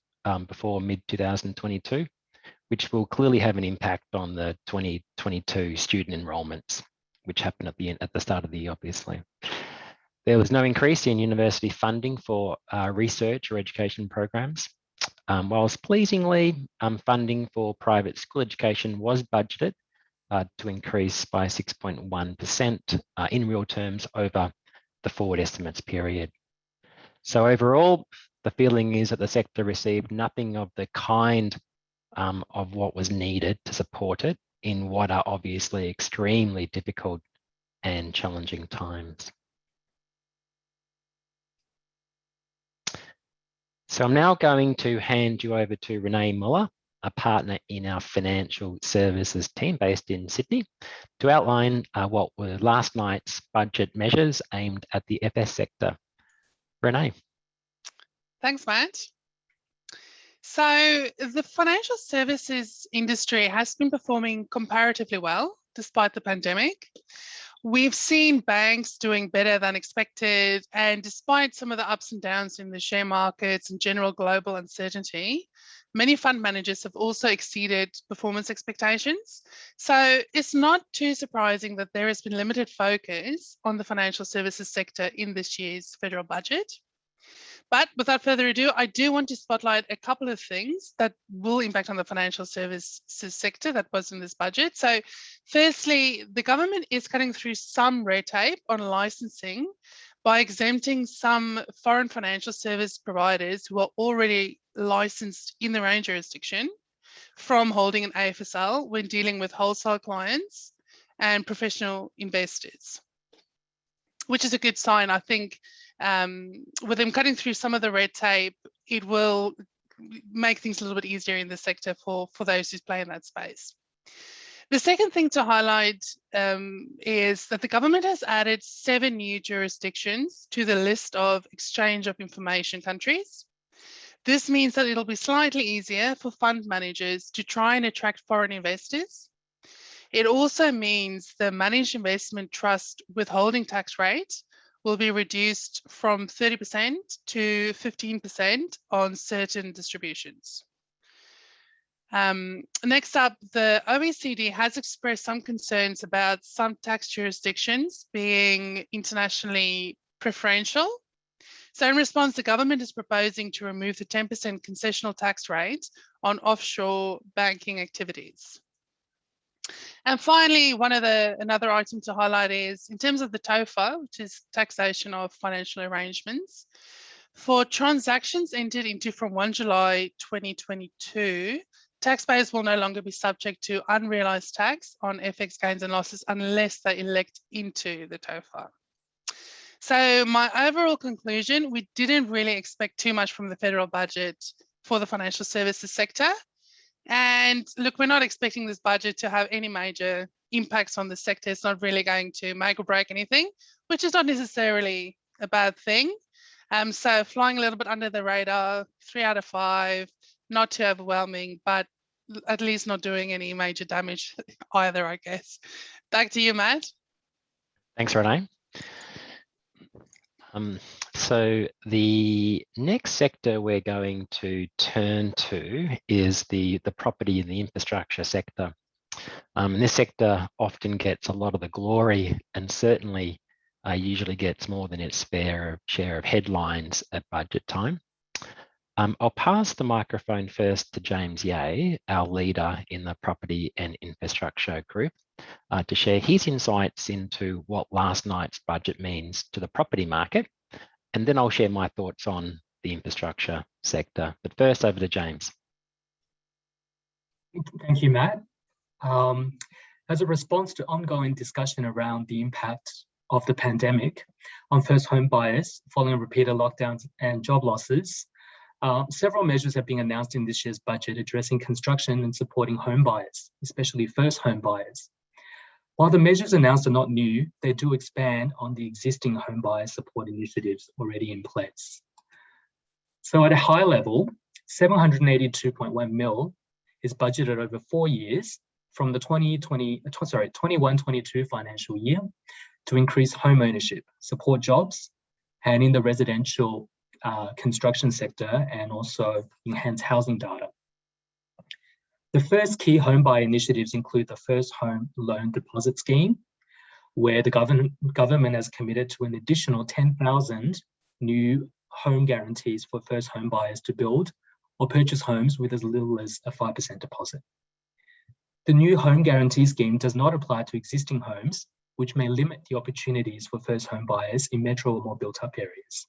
before mid-2022, which will clearly have an impact on the 2022 student enrolments, which happened at the start of the year, obviously. There was no increase in university funding for research or education programs, whilst pleasingly funding for private school education was budgeted to increase by 6.1% in real terms over the forward estimates period. So overall, the feeling is that the sector received nothing of the kind of what was needed to support it in what are obviously extremely difficult and challenging times. So I'm now going to hand you over to Renee Muller, a partner in our financial services team based in Sydney, to outline what were last night's budget measures aimed at the FS sector. Renee. Thanks, Matt. So the financial services industry has been performing comparatively well despite the pandemic. We've seen banks doing better than expected, and despite some of the ups and downs in the share markets and general global uncertainty, many fund managers have also exceeded performance expectations. So it's not too surprising that there has been limited focus on the financial services sector in this year's federal budget. But without further ado, I do want to spotlight a couple of things that will impact on the financial services sector that was in this budget. So firstly, the government is cutting through some red tape on licensing by exempting some foreign financial service providers who are already licensed in their own jurisdiction from holding an AFSL when dealing with wholesale clients and professional investors, which is a good sign. I think with them cutting through some of the red tape, it will make things a little bit easier in the sector for those who play in that space. The second thing to highlight is that the government has added 7 new jurisdictions to the list of exchange of information countries. This means that it'll be slightly easier for fund managers to try and attract foreign investors. It also means the managed investment trust withholding tax rate will be reduced from 30% to 15% on certain distributions. Next up, the OECD has expressed some concerns about some tax jurisdictions being internationally preferential. So in response, the government is proposing to remove the 10% concessional tax rate on offshore banking activities. And finally, another item to highlight is in terms of the TOFA, which is taxation of financial arrangements, for transactions entered into from 1 July 2022, taxpayers will no longer be subject to unrealized tax on FX gains and losses unless they elect into the TOFA. So my overall conclusion, we didn't really expect too much from the federal budget for the financial services sector. And look, we're not expecting this budget to have any major impacts on the sector. It's not really going to make or break anything, which is not necessarily a bad thing. So flying a little bit under the radar, 3 out of 5, not too overwhelming, but at least not doing any major damage either, I guess. Back to you, Matt. Thanks, Renee. So the next sector we're going to turn to is the property and the infrastructure sector. And this sector often gets a lot of the glory and certainly usually gets more than its fair share of headlines at budget time. I'll pass the microphone first to James Yeh, our leader in the property and infrastructure group, to share his insights into what last night's budget means to the property market. And then I'll share my thoughts on the infrastructure sector. But first, over to James. Thank you, Matt. As a response to ongoing discussion around the impact of the pandemic on first home buyers following repeated lockdowns and job losses, several measures have been announced in this year's budget addressing construction and supporting home buyers, especially first home buyers. While the measures announced are not new, they do expand on the existing home buyer support initiatives already in place. So at a high level, 782.1 mil is budgeted over 4 years from the 21-22 financial year to increase home ownership, support jobs, and in the residential construction sector, and also enhance housing data. The first key home buyer initiatives include the First Home Loan Deposit Scheme, where the government has committed to an additional 10,000 new home guarantees for first home buyers to build or purchase homes with as little as a 5% deposit. The new home guarantee scheme does not apply to existing homes, which may limit the opportunities for first home buyers in metro or more built-up areas.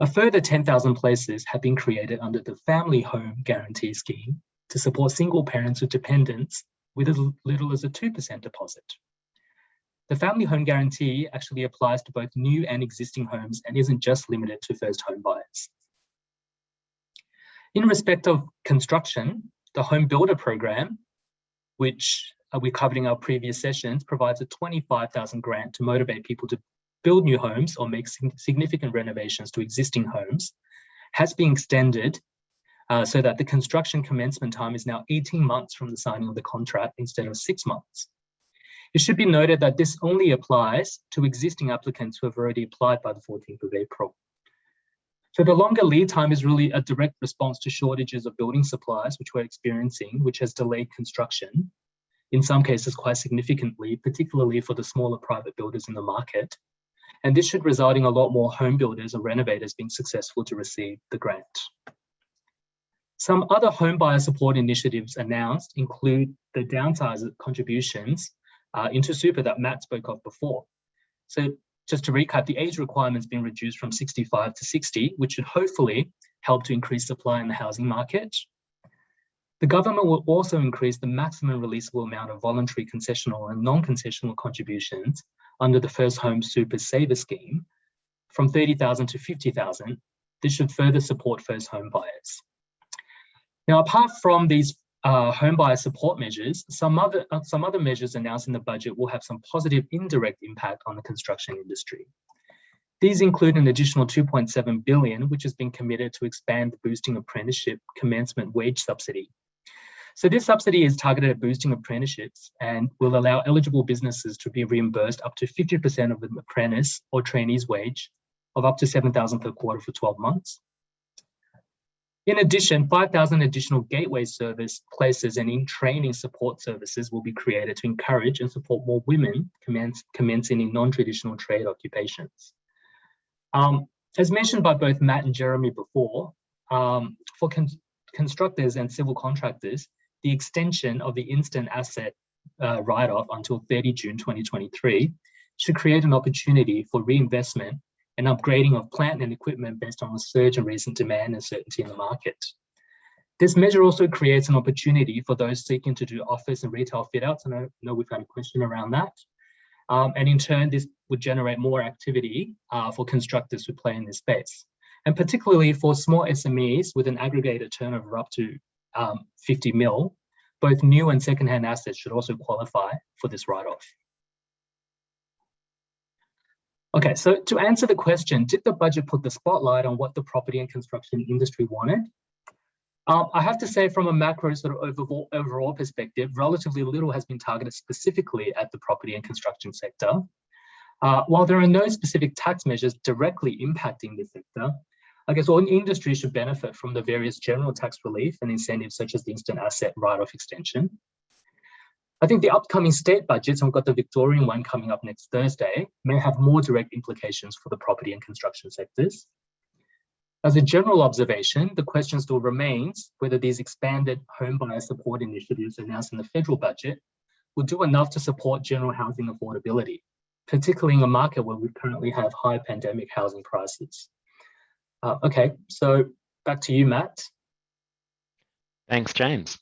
A further 10,000 places have been created under the Family Home Guarantee Scheme to support single parents with dependents with as little as a 2% deposit. The Family Home Guarantee actually applies to both new and existing homes and isn't just limited to first home buyers. In respect of construction, the Home Builder Program, which we covered in our previous sessions, provides a 25,000 grant to motivate people to build new homes or make significant renovations to existing homes, has been extended so that the construction commencement time is now 18 months from the signing of the contract instead of 6 months. It should be noted that this only applies to existing applicants who have already applied by the 14th of April. So the longer lead time is really a direct response to shortages of building supplies, which we're experiencing, which has delayed construction, in some cases quite significantly, particularly for the smaller private builders in the market. And this should result in a lot more home builders or renovators being successful to receive the grant. Some other home buyer support initiatives announced include the downsizer contributions into super that Matt spoke of before. So just to recap, the age requirement's been reduced from 65 to 60, which should hopefully help to increase supply in the housing market. The government will also increase the maximum releasable amount of voluntary concessional and non-concessional contributions under the First Home Super Saver Scheme from 30,000 to 50,000. This should further support first home buyers. Now, apart from these home buyer support measures, some other measures announced in the budget will have some positive indirect impact on the construction industry. These include an additional 2.7 billion, which has been committed to expand the boosting apprenticeship commencement wage subsidy. So this subsidy is targeted at boosting apprenticeships and will allow eligible businesses to be reimbursed up to 50% of an apprentice or trainee's wage of up to 7,000 per quarter for 12 months. In addition, 5,000 additional gateway service places and in-training support services will be created to encourage and support more women commencing in non-traditional trade occupations. As mentioned by both Matt and Jeremy before, for constructors and civil contractors, the extension of the instant asset write-off until 30 June 2023 should create an opportunity for reinvestment and upgrading of plant and equipment based on a surge in recent demand and certainty in the market. This measure also creates an opportunity for those seeking to do office and retail fit-outs, and I know we've had a question around that, And in turn, this would generate more activity for constructors who play in this space. And particularly for small SMEs with an aggregated turnover up to 50 mil, both new and secondhand assets should also qualify for this write-off. Okay, so to answer the question, did the budget put the spotlight on what the property and construction industry wanted? I have to say, from a macro sort of overall perspective, relatively little has been targeted specifically at the property and construction sector. While there are no specific tax measures directly impacting this sector, I guess all industries should benefit from the various general tax relief and incentives such as the instant asset write-off extension. I think the upcoming state budgets, and we've got the Victorian one coming up next Thursday, may have more direct implications for the property and construction sectors. As a general observation, the question still remains whether these expanded home buyer support initiatives announced in the federal budget will do enough to support general housing affordability, particularly in a market where we currently have high pandemic housing prices. Okay, so back to you, Matt. Thanks, James.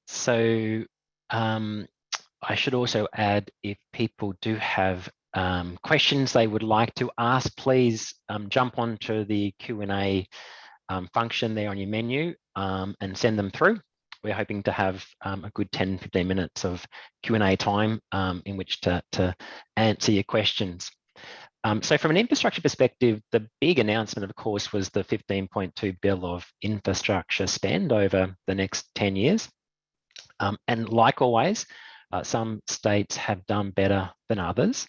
So I should also add, if people do have questions they would like to ask, please jump onto the Q&A function there on your menu and send them through. We're hoping to have a good 10-15 minutes of Q&A time in which to answer your questions. So from an infrastructure perspective, the big announcement, of course, was the $15.2 billion of infrastructure spend over the next 10 years. And like always, some states have done better than others.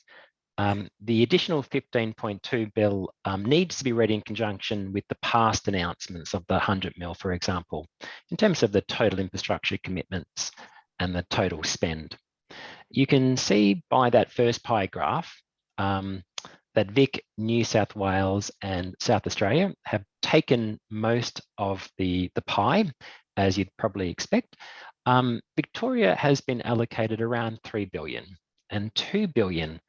The additional $15.2 billion needs to be read in conjunction with the past announcements of the 100 mil, for example, in terms of the total infrastructure commitments and the total spend. You can see by that first pie graph that Vic, New South Wales and South Australia have taken most of the pie, as you'd probably expect. Victoria has been allocated around $3 billion, and $2 billion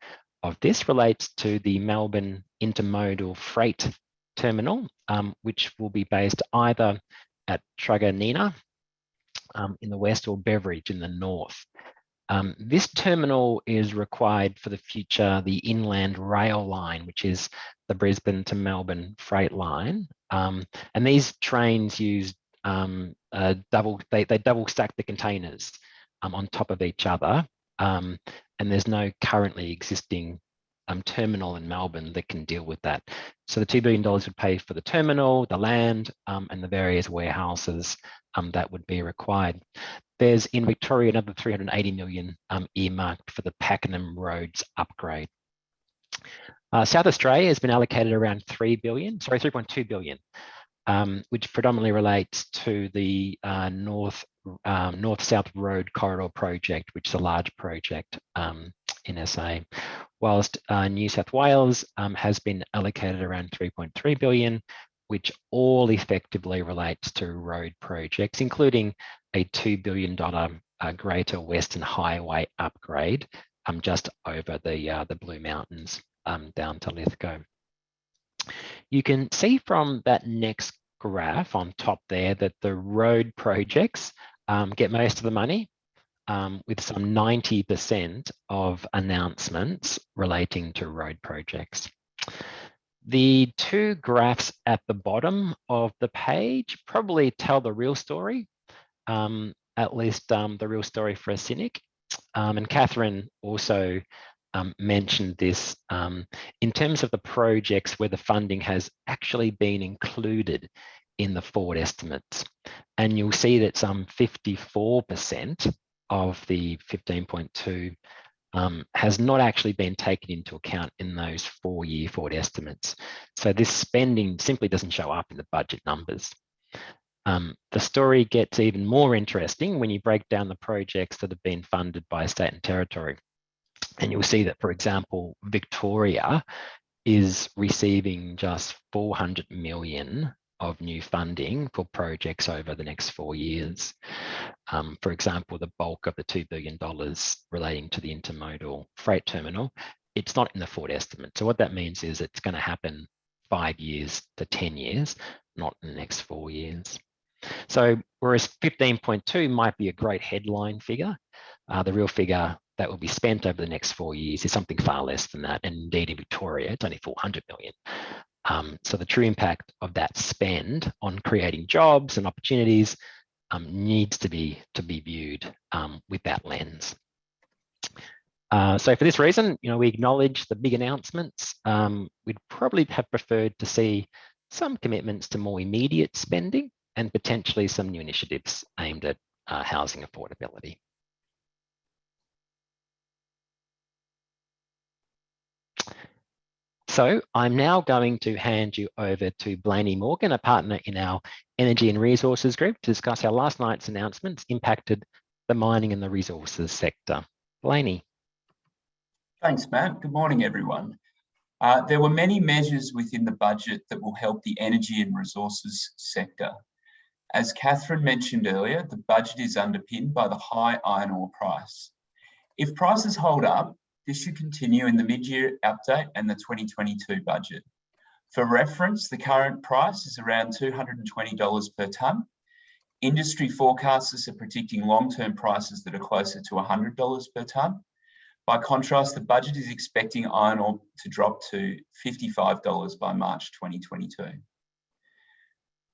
of this relates to the Melbourne intermodal freight terminal, which will be based either at Truganina in the west or Beveridge in the north. This terminal is required for the future, the inland rail line, which is the Brisbane to Melbourne freight line. And these trains use they double stack the containers on top of each other. And there's no currently existing terminal in Melbourne that can deal with that. So the $2 billion would pay for the terminal, the land, and the various warehouses that would be required. There's in Victoria another $380 million earmarked for the Pakenham Roads upgrade. South Australia has been allocated around $3.2 billion, which predominantly relates to the North-South Road Corridor project, which is a large project in SA. Whilst New South Wales has been allocated around $3.3 billion, which all effectively relates to road projects, including a $2 billion Greater Western Highway upgrade just over the Blue Mountains down to Lithgow. You can see from that next graph on top there that the road projects get most of the money, with some 90% of announcements relating to road projects. The two graphs at the bottom of the page probably tell the real story, at least the real story for a cynic. And Catherine also mentioned this in terms of the projects where the funding has actually been included in the forward estimates. And you'll see that some 54% of the 15.2 has not actually been taken into account in those 4-year forward estimates. So this spending simply doesn't show up in the budget numbers. The story gets even more interesting when you break down the projects that have been funded by state and territory. And you'll see that, for example, Victoria is receiving just $400 million of new funding for projects over the next 4 years. For example, the bulk of the $2 billion relating to the intermodal freight terminal, it's not in the forward estimate. So what that means is it's going to happen 5 years to 10 years, not in the next 4 years. So whereas 15.2 might be a great headline figure, the real figure that will be spent over the next 4 years is something far less than that. And indeed in Victoria, it's only 400 million. So the true impact of that spend on creating jobs and opportunities needs to be viewed with that lens. So for this reason, we acknowledge the big announcements. We'd probably have preferred to see some commitments to more immediate spending and potentially some new initiatives aimed at housing affordability. So I'm now going to hand you over to Blaney Morgan, a partner in our Energy and Resources Group, to discuss how last night's announcements impacted the mining and the resources sector. Blaney. Thanks, Matt. Good morning, everyone. There were many measures within the budget that will help the energy and resources sector. As Catherine mentioned earlier, the budget is underpinned by the high iron ore price. If prices hold up, this should continue in the mid-year update and the 2022 budget. For reference, the current price is around $220 per tonne. Industry forecasters are predicting long-term prices that are closer to $100 per tonne. By contrast, the budget is expecting iron ore to drop to $55 by March 2022.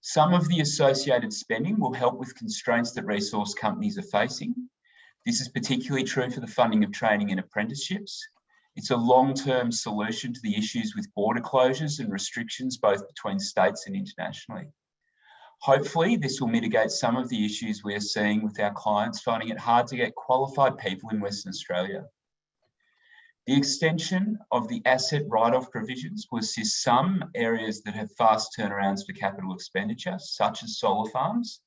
Some of the associated spending will help with constraints that resource companies are facing. This is particularly true for the funding of training and apprenticeships. It's a long-term solution to the issues with border closures and restrictions both between states and internationally. Hopefully, this will mitigate some of the issues we are seeing with our clients finding it hard to get qualified people in Western Australia. The extension of the asset write-off provisions will assist some areas that have fast turnarounds for capital expenditure, such as solar farms.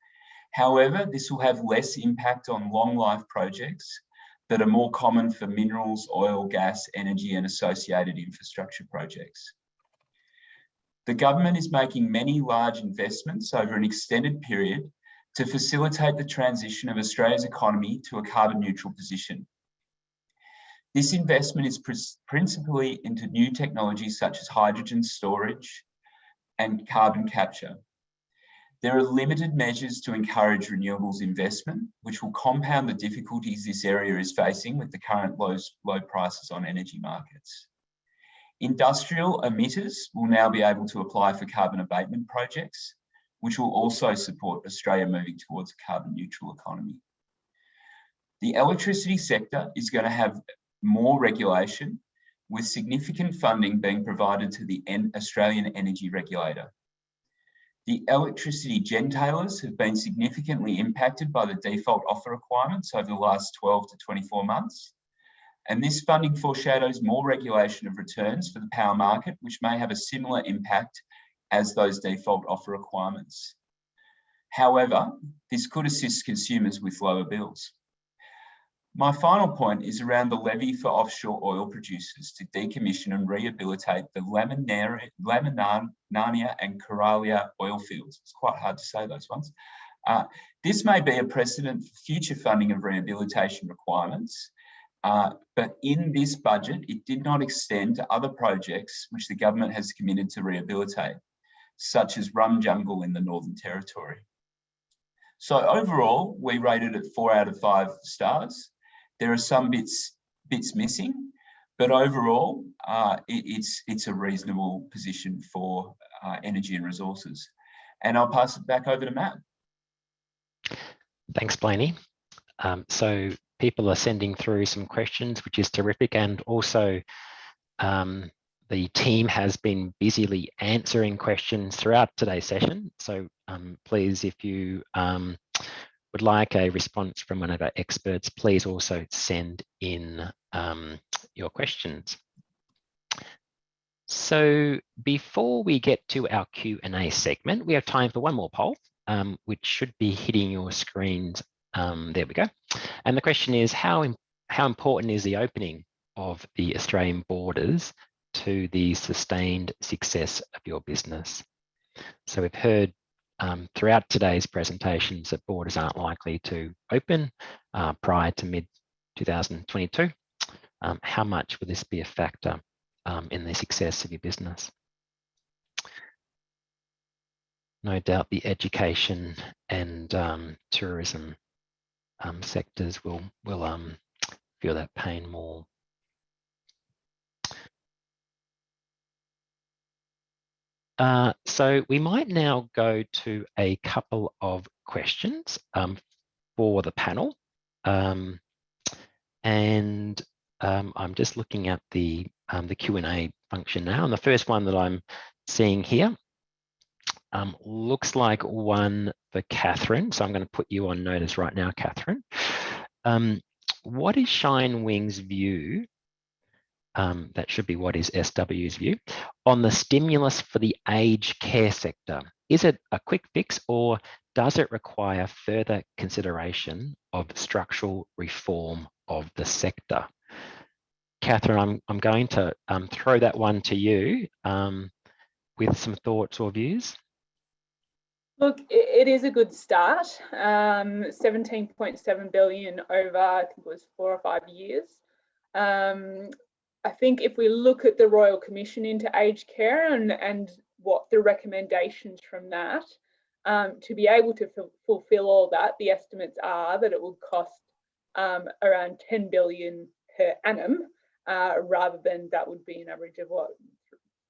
However, this will have less impact on long life projects that are more common for minerals, oil, gas, energy and associated infrastructure projects. The government is making many large investments over an extended period to facilitate the transition of Australia's economy to a carbon neutral position. This investment is principally into new technologies such as hydrogen storage and carbon capture. There are limited measures to encourage renewables investment, which will compound the difficulties this area is facing with the current low prices on energy markets. Industrial emitters will now be able to apply for carbon abatement projects, which will also support Australia moving towards a carbon neutral economy. The electricity sector is going to have more regulation, with significant funding being provided to the Australian Energy Regulator. The electricity gentailers have been significantly impacted by the default offer requirements over the last 12 to 24 months. And this funding foreshadows more regulation of returns for the power market, which may have a similar impact as those default offer requirements. However, this could assist consumers with lower bills. My final point is around the levy for offshore oil producers to decommission and rehabilitate the Laminaria and Coralia oil fields. It's quite hard to say those ones. This may be a precedent for future funding of rehabilitation requirements, but in this budget, it did not extend to other projects which the government has committed to rehabilitate, such as Rum Jungle in the Northern Territory. So overall, we rated it 4 out of 5 stars. There are some bits missing, but overall, it's a reasonable position for energy and resources. And I'll pass it back over to Matt. Thanks, Blaney. So people are sending through some questions, which is terrific. And also the team has been busily answering questions throughout today's session. So please, if you would like a response from one of our experts, please also send in your questions. So before we get to our Q&A segment, we have time for one more poll, which should be hitting your screens. There we go. And the question is, how important is the opening of the Australian borders to the sustained success of your business? So we've heard throughout today's presentations that borders aren't likely to open prior to mid-2022. How much will this be a factor in the success of your business? No doubt the education and tourism sectors will feel that pain more. So we might now go to a couple of questions for the panel. I'm just looking at the Q&A function now. And the first one that I'm seeing here looks like one for Catherine. So I'm going to put you on notice right now, Catherine. What is Shine Wing's view? That should be what is SW's view on the stimulus for the aged care sector. Is it a quick fix or does it require further consideration of structural reform of the sector? Catherine, I'm going to throw that one to you with some thoughts or views. Look, it is a good start. 17.7 billion over, I think it was 4 or 5 years. I think if we look at the Royal Commission into aged care and what the recommendations from that, to be able to fulfill all that, the estimates are that it will cost around 10 billion per annum, rather than that would be an average of what,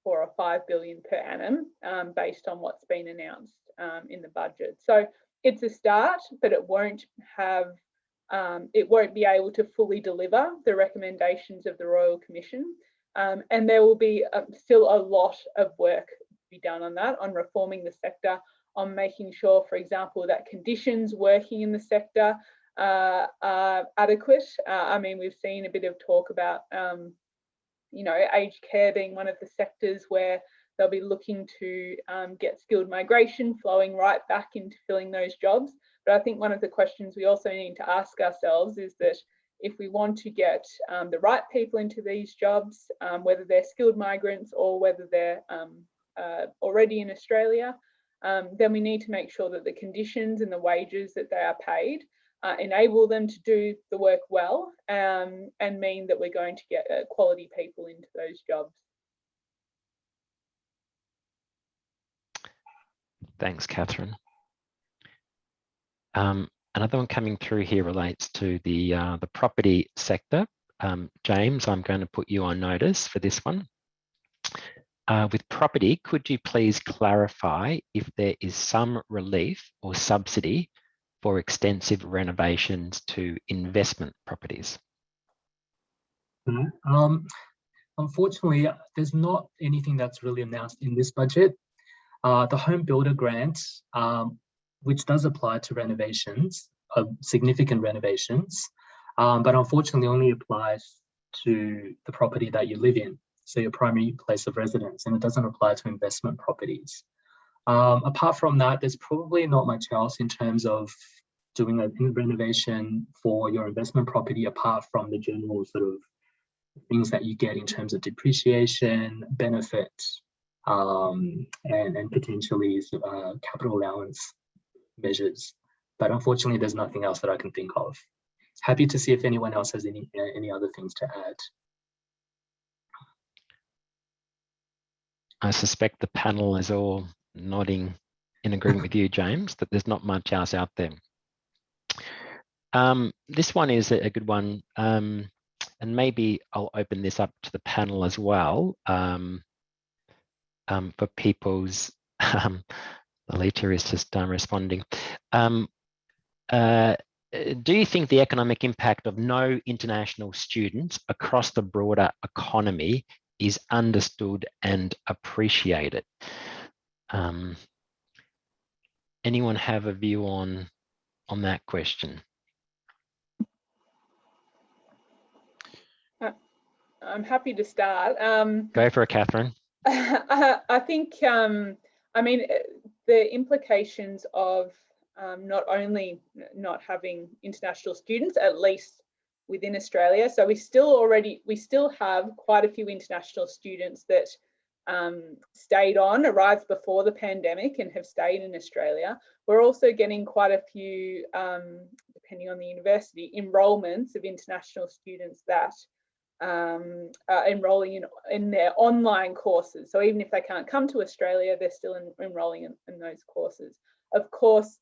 4 or 5 billion per annum, based on what's been announced in the budget. So it's a start, but it won't have, it won't be able to fully deliver the recommendations of the Royal Commission. And there will be still a lot of work to be done on that, on reforming the sector, on making sure, for example, that conditions working in the sector are adequate. I mean, we've seen a bit of talk about, you know, aged care being one of the sectors where they'll be looking to get skilled migration flowing right back into filling those jobs. But I think one of the questions we also need to ask ourselves is that if we want to get the right people into these jobs, whether they're skilled migrants or whether they're already in Australia, then we need to make sure that the conditions and the wages that they are paid enable them to do the work well, and mean that we're going to get quality people into those jobs. Thanks, Catherine. Another one coming through here relates to the property sector. James, I'm going to put you on notice for this one. With property, could you please clarify if there is some relief or subsidy for extensive renovations to investment properties? Unfortunately, there's not anything that's really announced in this budget. The home builder grant, which does apply to renovations, significant renovations, but unfortunately only applies to the property that you live in, so your primary place of residence, and it doesn't apply to investment properties. Apart from that, there's probably not much else in terms of doing a renovation for your investment property, apart from the general sort of things that you get in terms of depreciation, benefits, and potentially capital allowance measures. But unfortunately, there's nothing else that I can think of. Happy to see if anyone else has any other things to add. I suspect the panel is all nodding in agreement with you, James, that there's not much else out there. This one is a good one, and maybe I'll open this up to the panel as well, for people's, Alita is just responding. Do you think the economic impact of no international students across the broader economy is understood and appreciated? Anyone have a view on that question? I'm happy to start. Go for it, Catherine. I think, I mean, the implications of not only not having international students, at least within Australia. So we still have quite a few international students that arrived before the pandemic and have stayed in Australia. We're also getting quite a few, depending on the university, enrolments of international students that are enrolling in their online courses. So even if they can't come to Australia, they're still enrolling in those courses. Of course,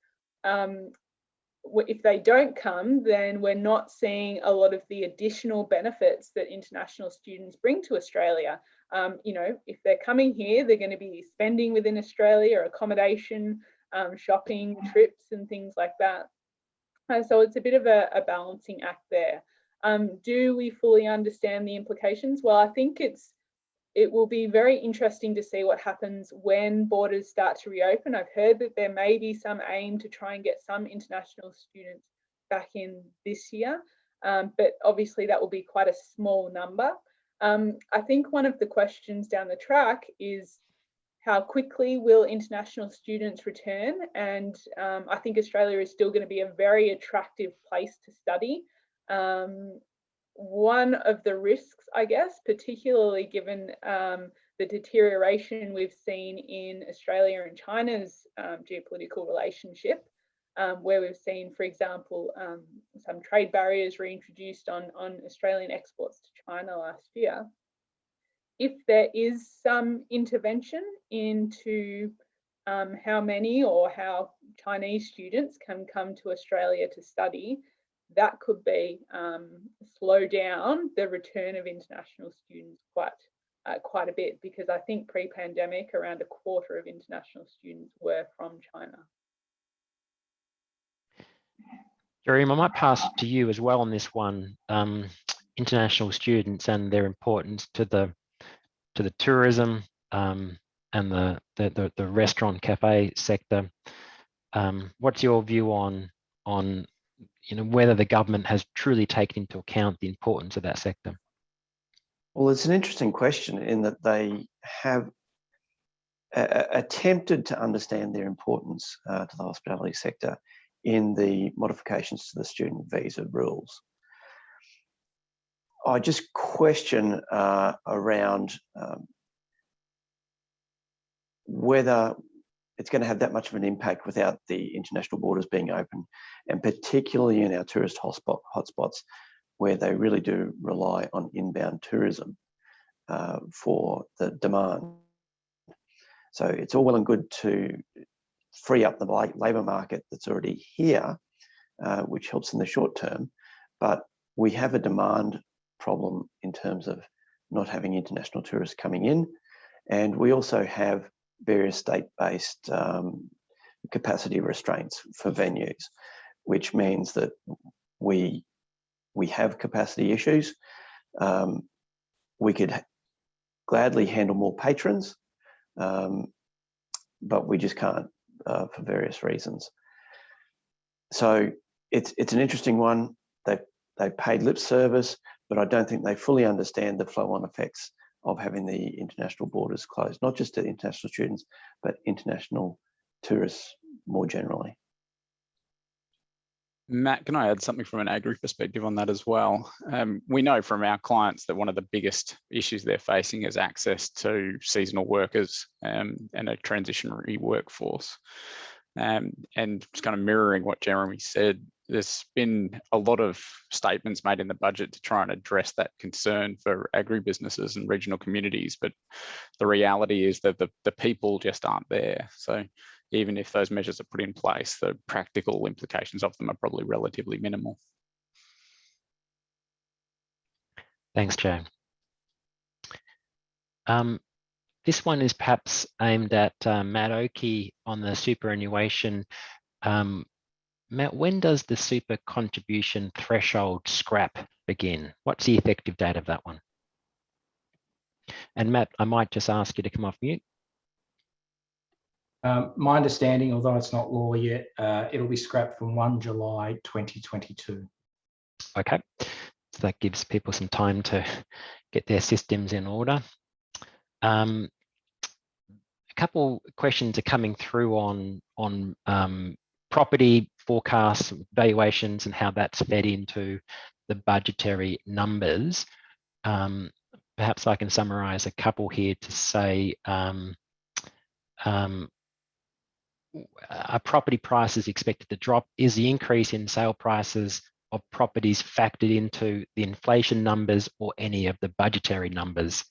if they don't come, then we're not seeing a lot of the additional benefits that international students bring to Australia. You know, if they're coming here, they're going to be spending within Australia, accommodation, shopping, trips and things like that. So it's a bit of a balancing act there. Do we fully understand the implications? Well, I think it will be very interesting to see what happens when borders start to reopen. I've heard that there may be some aim to try and get some international students back in this year, but obviously that will be quite a small number. I think one of the questions down the track is how quickly will international students return? And I think Australia is still going to be a very attractive place to study. One of the risks, I guess, particularly given the deterioration we've seen in Australia and China's geopolitical relationship, where we've seen, for example, some trade barriers reintroduced on Australian exports to China last year. If there is some intervention into how many or how Chinese students can come to Australia to study, that could be slow down the return of international students quite a bit, because I think pre-pandemic around a quarter of international students were from China. Jeremy, I might pass to you as well on this one. International students and their importance to the tourism and the restaurant cafe sector. What's your view on whether the government has truly taken into account the importance of that sector? Well, it's an interesting question in that they have attempted to understand their importance to the hospitality sector in the modifications to the student visa rules. I just question around whether it's going to have that much of an impact without the international borders being open, and particularly in our tourist hotspots, where they really do rely on inbound tourism for the demand. So it's all well and good to free up the labour market that's already here, which helps in the short term, but we have a demand problem in terms of not having international tourists coming in, and we also have various state-based capacity restraints for venues, which means that we have capacity issues. We could gladly handle more patrons, but we just can't for various reasons. So it's an interesting one. They paid lip service, but I don't think they fully understand the flow-on effects of having the international borders closed, not just to international students, but international tourists more generally. Matt, can I add something from an agri perspective on that as well? We know from our clients that one of the biggest issues they're facing is access to seasonal workers and a transitionary workforce. And just kind of mirroring what Jeremy said, there's been a lot of statements made in the budget to try and address that concern for agribusinesses and regional communities, but the reality is that the people just aren't there. So even if those measures are put in place, the practical implications of them are probably relatively minimal. Thanks, Joe. This one is perhaps aimed at Matt Oakey on the superannuation. Matt, when does the super contribution threshold scrap begin? What's the effective date of that one? And Matt, I might just ask you to come off mute. My understanding, although it's not law yet, it'll be scrapped from 1 July 2022. Okay, so that gives people some time to get their systems in order. A couple questions are coming through on property forecasts, valuations, and how that's fed into the budgetary numbers. Perhaps I can summarise a couple here to say are property prices expected to drop? Is the increase in sale prices of properties factored into the inflation numbers or any of the budgetary numbers?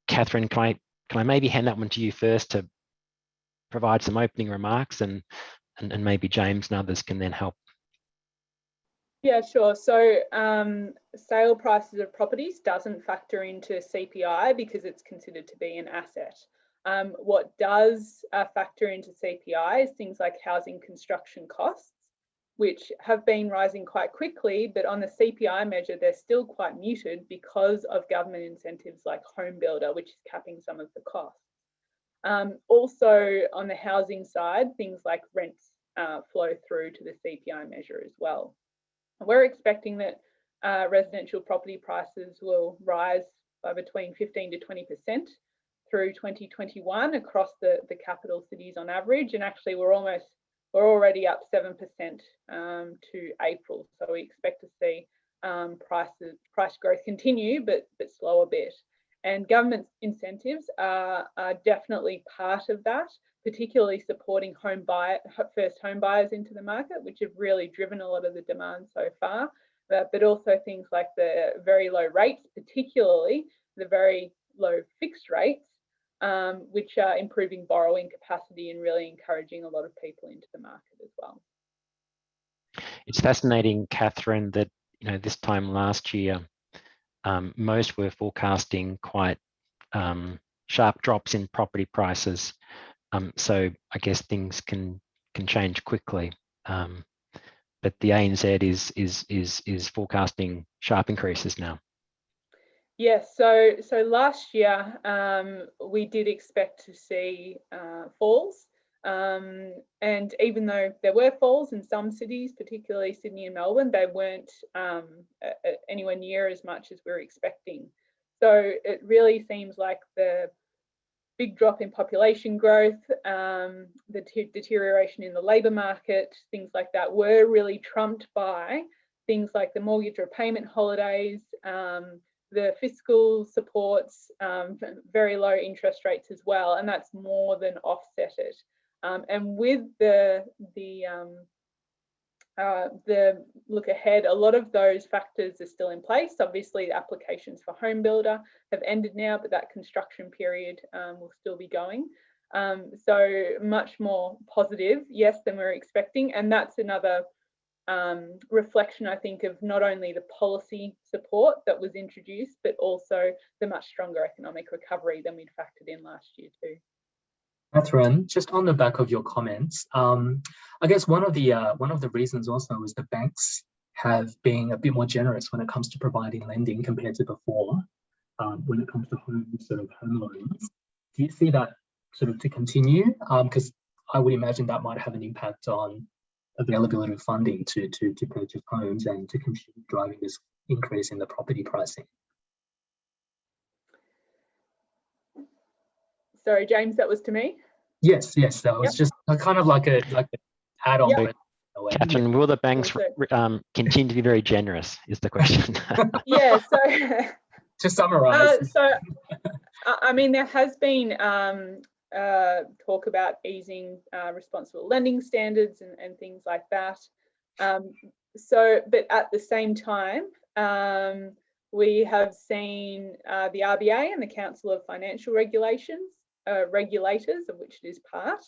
Catherine, can I maybe hand that one to you first to provide some opening remarks, and and maybe James and others can then help. Yeah, sure. So sale prices of properties doesn't factor into CPI because it's considered to be an asset. What does factor into CPI is things like housing construction costs, which have been rising quite quickly, but on the CPI measure, they're still quite muted because of government incentives like Home Builder, which is capping some of the costs. Also on the housing side, things like rents flow through to the CPI measure as well. We're expecting that residential property prices will rise by between 15 to 20% through 2021 across the capital cities on average, and actually we're already up 7% to April. So we expect to see price growth continue, but slow a bit. And government incentives are definitely part of that, particularly supporting first home buyers into the market, which have really driven a lot of the demand so far, but also things like the very low rates, particularly the very low fixed rates, which are improving borrowing capacity and really encouraging a lot of people into the market as well. It's fascinating, Catherine, that this time last year, most were forecasting quite sharp drops in property prices. So I guess things can change quickly. But the ANZ is forecasting sharp increases now. Yes, so last year we did expect to see falls, and even though there were falls in some cities, particularly Sydney and Melbourne, they weren't anywhere near as much as we were expecting. So it really seems like the big drop in population growth, the deterioration in the labour market, things like that were really trumped by things like the mortgage repayment holidays, the fiscal supports, very low interest rates as well, and that's more than offset it. And with the look ahead, a lot of those factors are still in place. Obviously, the applications for Home Builder have ended now, but that construction period will still be going. So much more positive, yes, than we're expecting, and that's another reflection, I think, of not only the policy support that was introduced, but also the much stronger economic recovery than we'd factored in last year too. Catherine, just on the back of your comments, I guess one of the reasons also is the banks have been a bit more generous when it comes to providing lending compared to before. When it comes to home loans, do you see that sort of to continue? Because I would imagine that might have an impact on availability of funding to purchase homes and to continue driving this increase in the property pricing. Sorry, James, that was to me? Yes, that was just kind of like an add-on. Yep. Catherine, will the banks continue to be very generous is the question. Yeah, so to summarise. I mean, there has been talk about easing responsible lending standards and things like that. But at the same time, we have seen the RBA and the Council of Financial Regulators, of which it is part,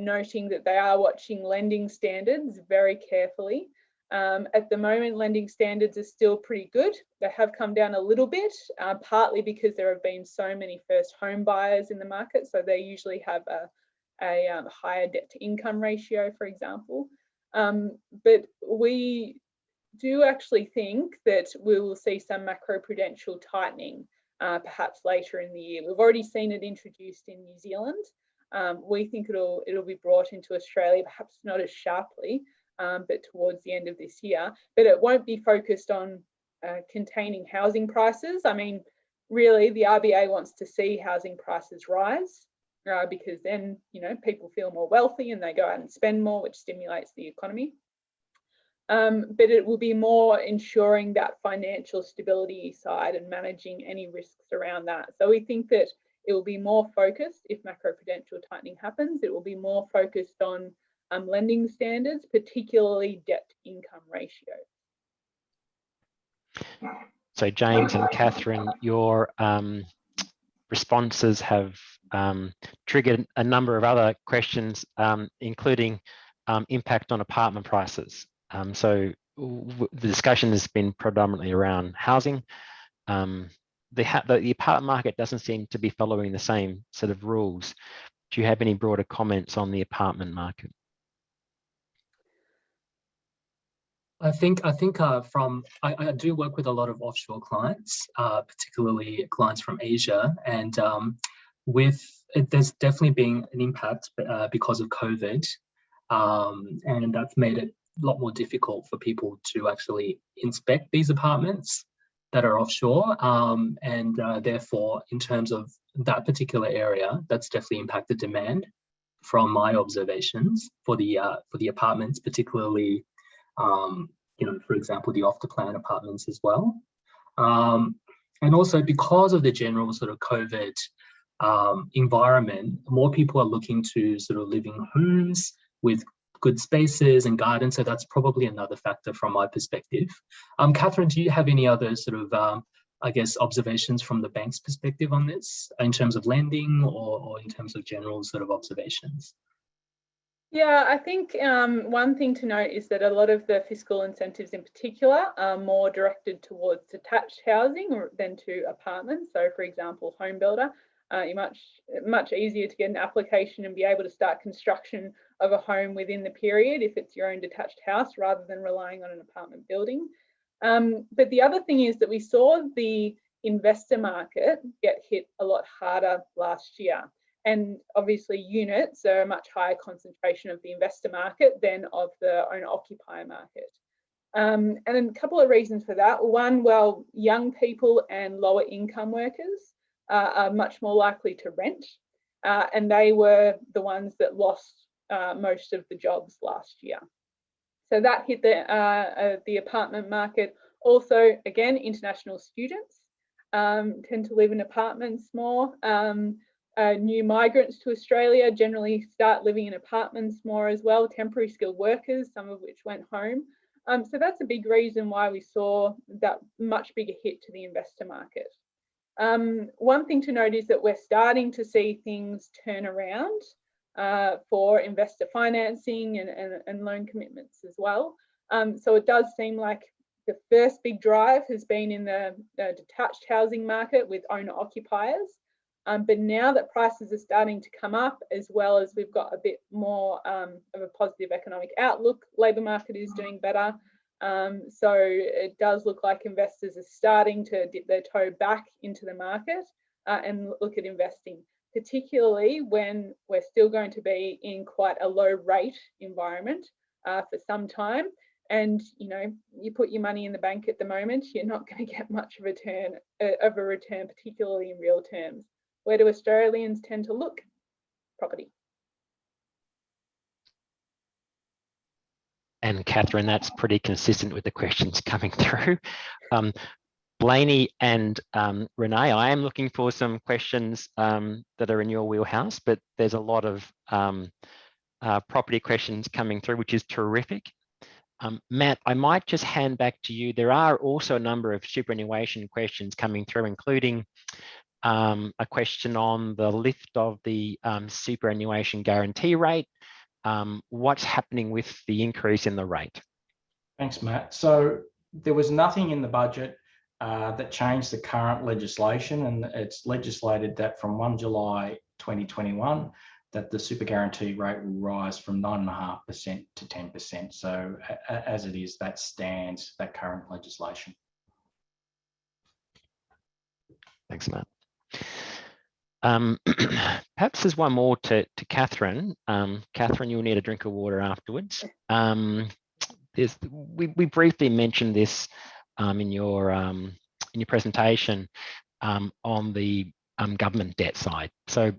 noting that they are watching lending standards very carefully. At the moment, lending standards are still pretty good. They have come down a little bit, partly because there have been so many first home buyers in the market, so they usually have a higher debt to income ratio, for example. But we do actually think that we will see some macroprudential tightening perhaps later in the year. We've already seen it introduced in New Zealand. We think it'll be brought into Australia, perhaps not as sharply, but towards the end of this year. But it won't be focused on containing housing prices. I mean, really, the RBA wants to see housing prices rise because then, people feel more wealthy and they go out and spend more, which stimulates the economy. But it will be more ensuring that financial stability side and managing any risks around that. So we think that it will be more focused, if macroprudential tightening happens, it will be more focused on lending standards, particularly debt to income ratio. So James and Catherine, your responses have triggered a number of other questions, including impact on apartment prices. So the discussion has been predominantly around housing. The apartment market doesn't seem to be following the same set of rules. Do you have any broader comments on the apartment market? I do work with a lot of offshore clients, particularly clients from Asia, and there's definitely been an impact because of COVID, and that's made it a lot more difficult for people to actually inspect these apartments that are offshore, and therefore, in terms of that particular area, that's definitely impacted demand from my observations for the apartments, particularly. For example, the off-the-plan apartments as well. And also because of the general sort of COVID environment, more people are looking to sort of live in homes with good spaces and gardens. So that's probably another factor from my perspective. Catherine, do you have any other sort of, observations from the bank's perspective on this in terms of lending or in terms of general sort of observations? Yeah, I think one thing to note is that a lot of the fiscal incentives in particular are more directed towards detached housing than to apartments. So for example, home builder, you're much easier to get an application and be able to start construction of a home within the period if it's your own detached house rather than relying on an apartment building. But the other thing is that we saw the investor market get hit a lot harder last year. And obviously units are a much higher concentration of the investor market than of the owner-occupier market. And then a couple of reasons for that. One, well, young people and lower income workers are much more likely to rent. And they were the ones that lost most of the jobs last year. So that hit the apartment market. Also, again, international students tend to live in apartments more. New migrants to Australia generally start living in apartments more as well, temporary skilled workers, some of which went home. So that's a big reason why we saw that much bigger hit to the investor market. One thing to note is that we're starting to see things turn around for investor financing and loan commitments as well. So it does seem like the first big drive has been in the detached housing market with owner occupiers. But now that prices are starting to come up, as well as we've got a bit more of a positive economic outlook, labour market is doing better. So it does look like investors are starting to dip their toe back into the market and look at investing, particularly when we're still going to be in quite a low rate environment for some time. And you put your money in the bank at the moment, you're not going to get much of a return, particularly in real terms. Where do Australians tend to look? Property. And Catherine, that's pretty consistent with the questions coming through. Blaney and Renee, I am looking for some questions that are in your wheelhouse, but there's a lot of property questions coming through, which is terrific. Matt, I might just hand back to you. There are also a number of superannuation questions coming through, including a question on the lift of the superannuation guarantee rate. What's happening with the increase in the rate? Thanks, Matt. So there was nothing in the budget that changed the current legislation, and it's legislated that from 1 July 2021 that the super guarantee rate will rise from 9.5% to 10%. So as it is, that stands, that current legislation. Thanks, Matt. Perhaps there's one more to Catherine. Catherine, you'll need a drink of water afterwards. We briefly mentioned this in your presentation on the government debt side. So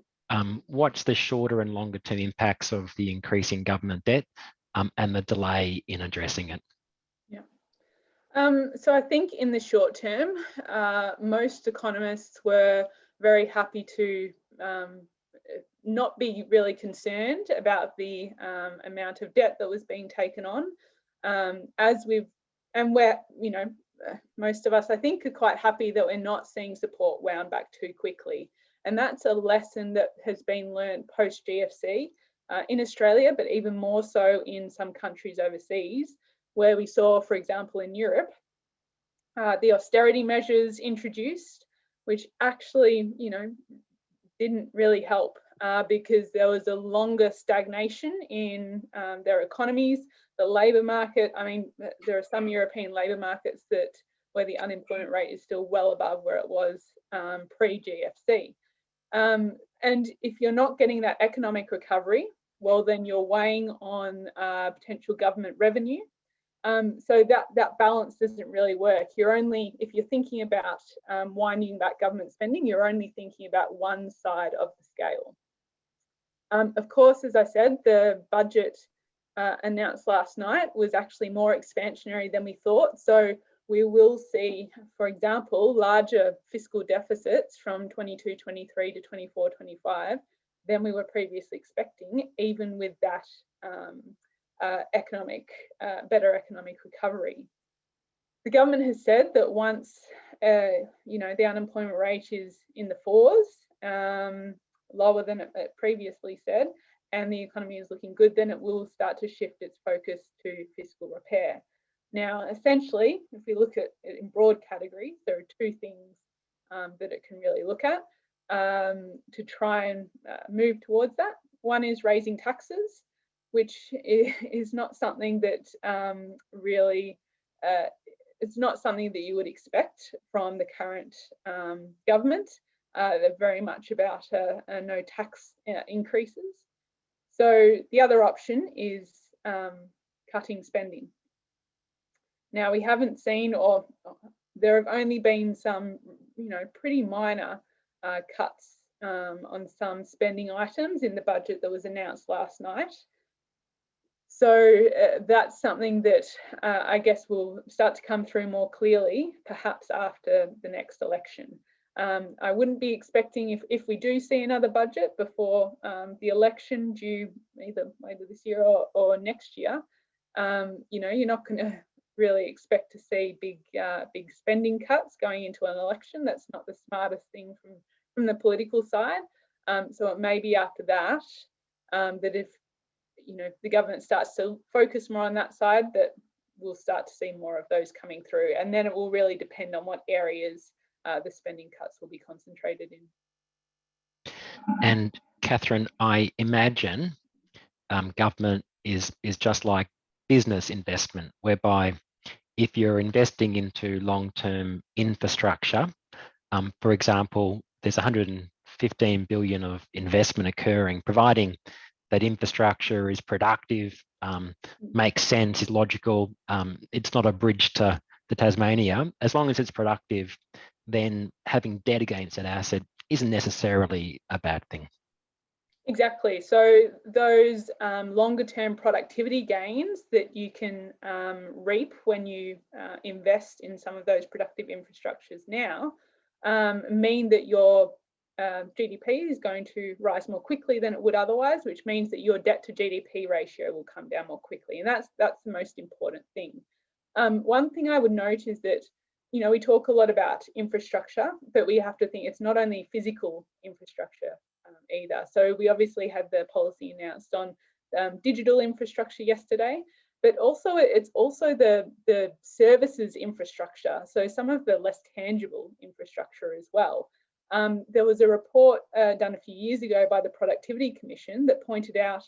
what's the shorter and longer term impacts of the increase in government debt and the delay in addressing it? Yeah. So I think in the short term, most economists were very happy to not be really concerned about the amount of debt that was being taken on. Most of us, I think, are quite happy that we're not seeing support wound back too quickly. And that's a lesson that has been learned post GFC. in Australia, but even more so in some countries overseas, where we saw, for example, in Europe, the austerity measures introduced, which actually, didn't really help because there was a longer stagnation in their economies. The labour market, I mean, there are some European labour markets where the unemployment rate is still well above where it was pre-GFC. And if you're not getting that economic recovery, well, then you're weighing on potential government revenue. So that balance doesn't really work. If you're thinking about winding back government spending, you're only thinking about one side of the scale. Of course, as I said, the budget announced last night was actually more expansionary than we thought. So we will see, for example, larger fiscal deficits from 22-23 to 24-25 than we were previously expecting, even with that better economic recovery. The government has said that once the unemployment rate is in the 4s, lower than it previously said, and the economy is looking good, then it will start to shift its focus to fiscal repair. Now, essentially, if we look at it in broad categories, there are two things that it can really look at to try and move towards that. One is raising taxes, which is not something that it's not something that you would expect from the current government. They're very much about no tax increases. So the other option is cutting spending. Now, we haven't seen, or there have only been some, pretty minor cuts on some spending items in the budget that was announced last night. So that's something that I guess will start to come through more clearly, perhaps after the next election. I wouldn't be expecting, if we do see another budget before the election due either later this year or next year, you're not going to really expect to see big spending cuts going into an election. That's not the smartest thing from the political side. So it may be after that that if the government starts to focus more on that side, that we'll start to see more of those coming through. And then it will really depend on what areas the spending cuts will be concentrated in. And Catherine, I imagine government is just like business investment, whereby if you're investing into long-term infrastructure, for example, there's 115 billion of investment occurring, providing that infrastructure is productive, makes sense, is logical. It's not a bridge to Tasmania. As long as it's productive, then having debt against that asset isn't necessarily a bad thing. Exactly. So those longer term productivity gains that you can reap when you invest in some of those productive infrastructures now mean that your GDP is going to rise more quickly than it would otherwise, which means that your debt to GDP ratio will come down more quickly. And that's the most important thing. One thing I would note is that, we talk a lot about infrastructure, but we have to think it's not only physical infrastructure either. So we obviously had the policy announced on digital infrastructure yesterday, but also it's also the services infrastructure. So some of the less tangible infrastructure as well. There was a report done a few years ago by the Productivity Commission that pointed out,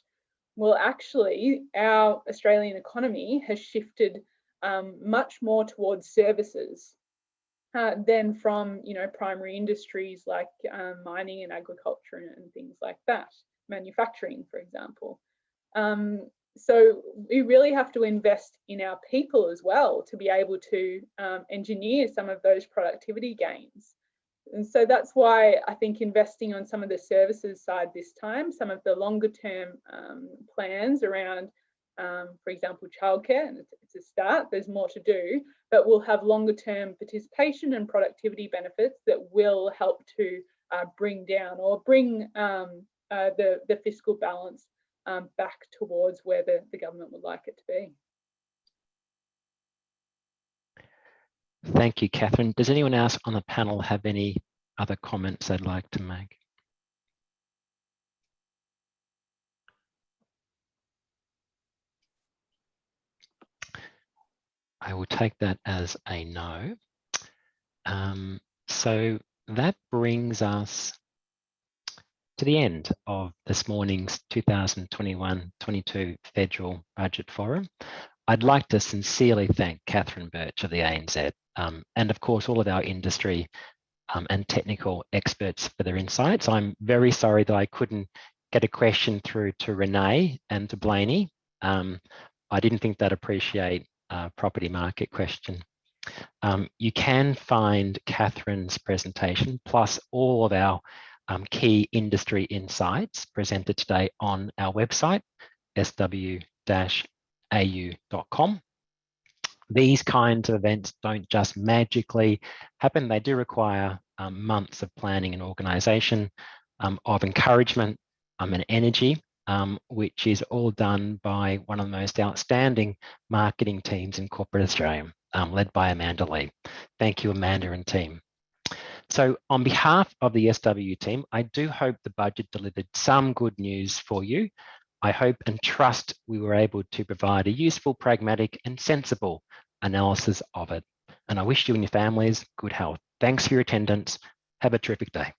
well, actually, our Australian economy has shifted much more towards services than from, primary industries like mining and agriculture and things like that, manufacturing, for example. So we really have to invest in our people as well to be able to engineer some of those productivity gains. And so that's why I think investing on some of the services side this time, some of the longer term plans around, for example, childcare, and it's a start, there's more to do, but we'll have longer term participation and productivity benefits that will help to bring down or bring the fiscal balance back towards where the government would like it to be. Thank you, Catherine. Does anyone else on the panel have any other comments they'd like to make? I will take that as a no. So that brings us to the end of this morning's 2021-22 Federal Budget Forum. I'd like to sincerely thank Catherine Birch of the ANZ and of course all of our industry and technical experts for their insights. I'm very sorry that I couldn't get a question through to Renee and to Blaney. I didn't think they'd appreciate a property market question. You can find Catherine's presentation plus all of our key industry insights presented today on our website, sw-au.com. These kinds of events don't just magically happen. They do require months of planning and organisation, of encouragement and energy, which is all done by one of the most outstanding marketing teams in corporate Australia, led by Amanda Lee. Thank you, Amanda and team. So on behalf of the SW team, I do hope the budget delivered some good news for you. I hope and trust we were able to provide a useful, pragmatic and sensible analysis of it. And I wish you and your families good health. Thanks for your attendance. Have a terrific day.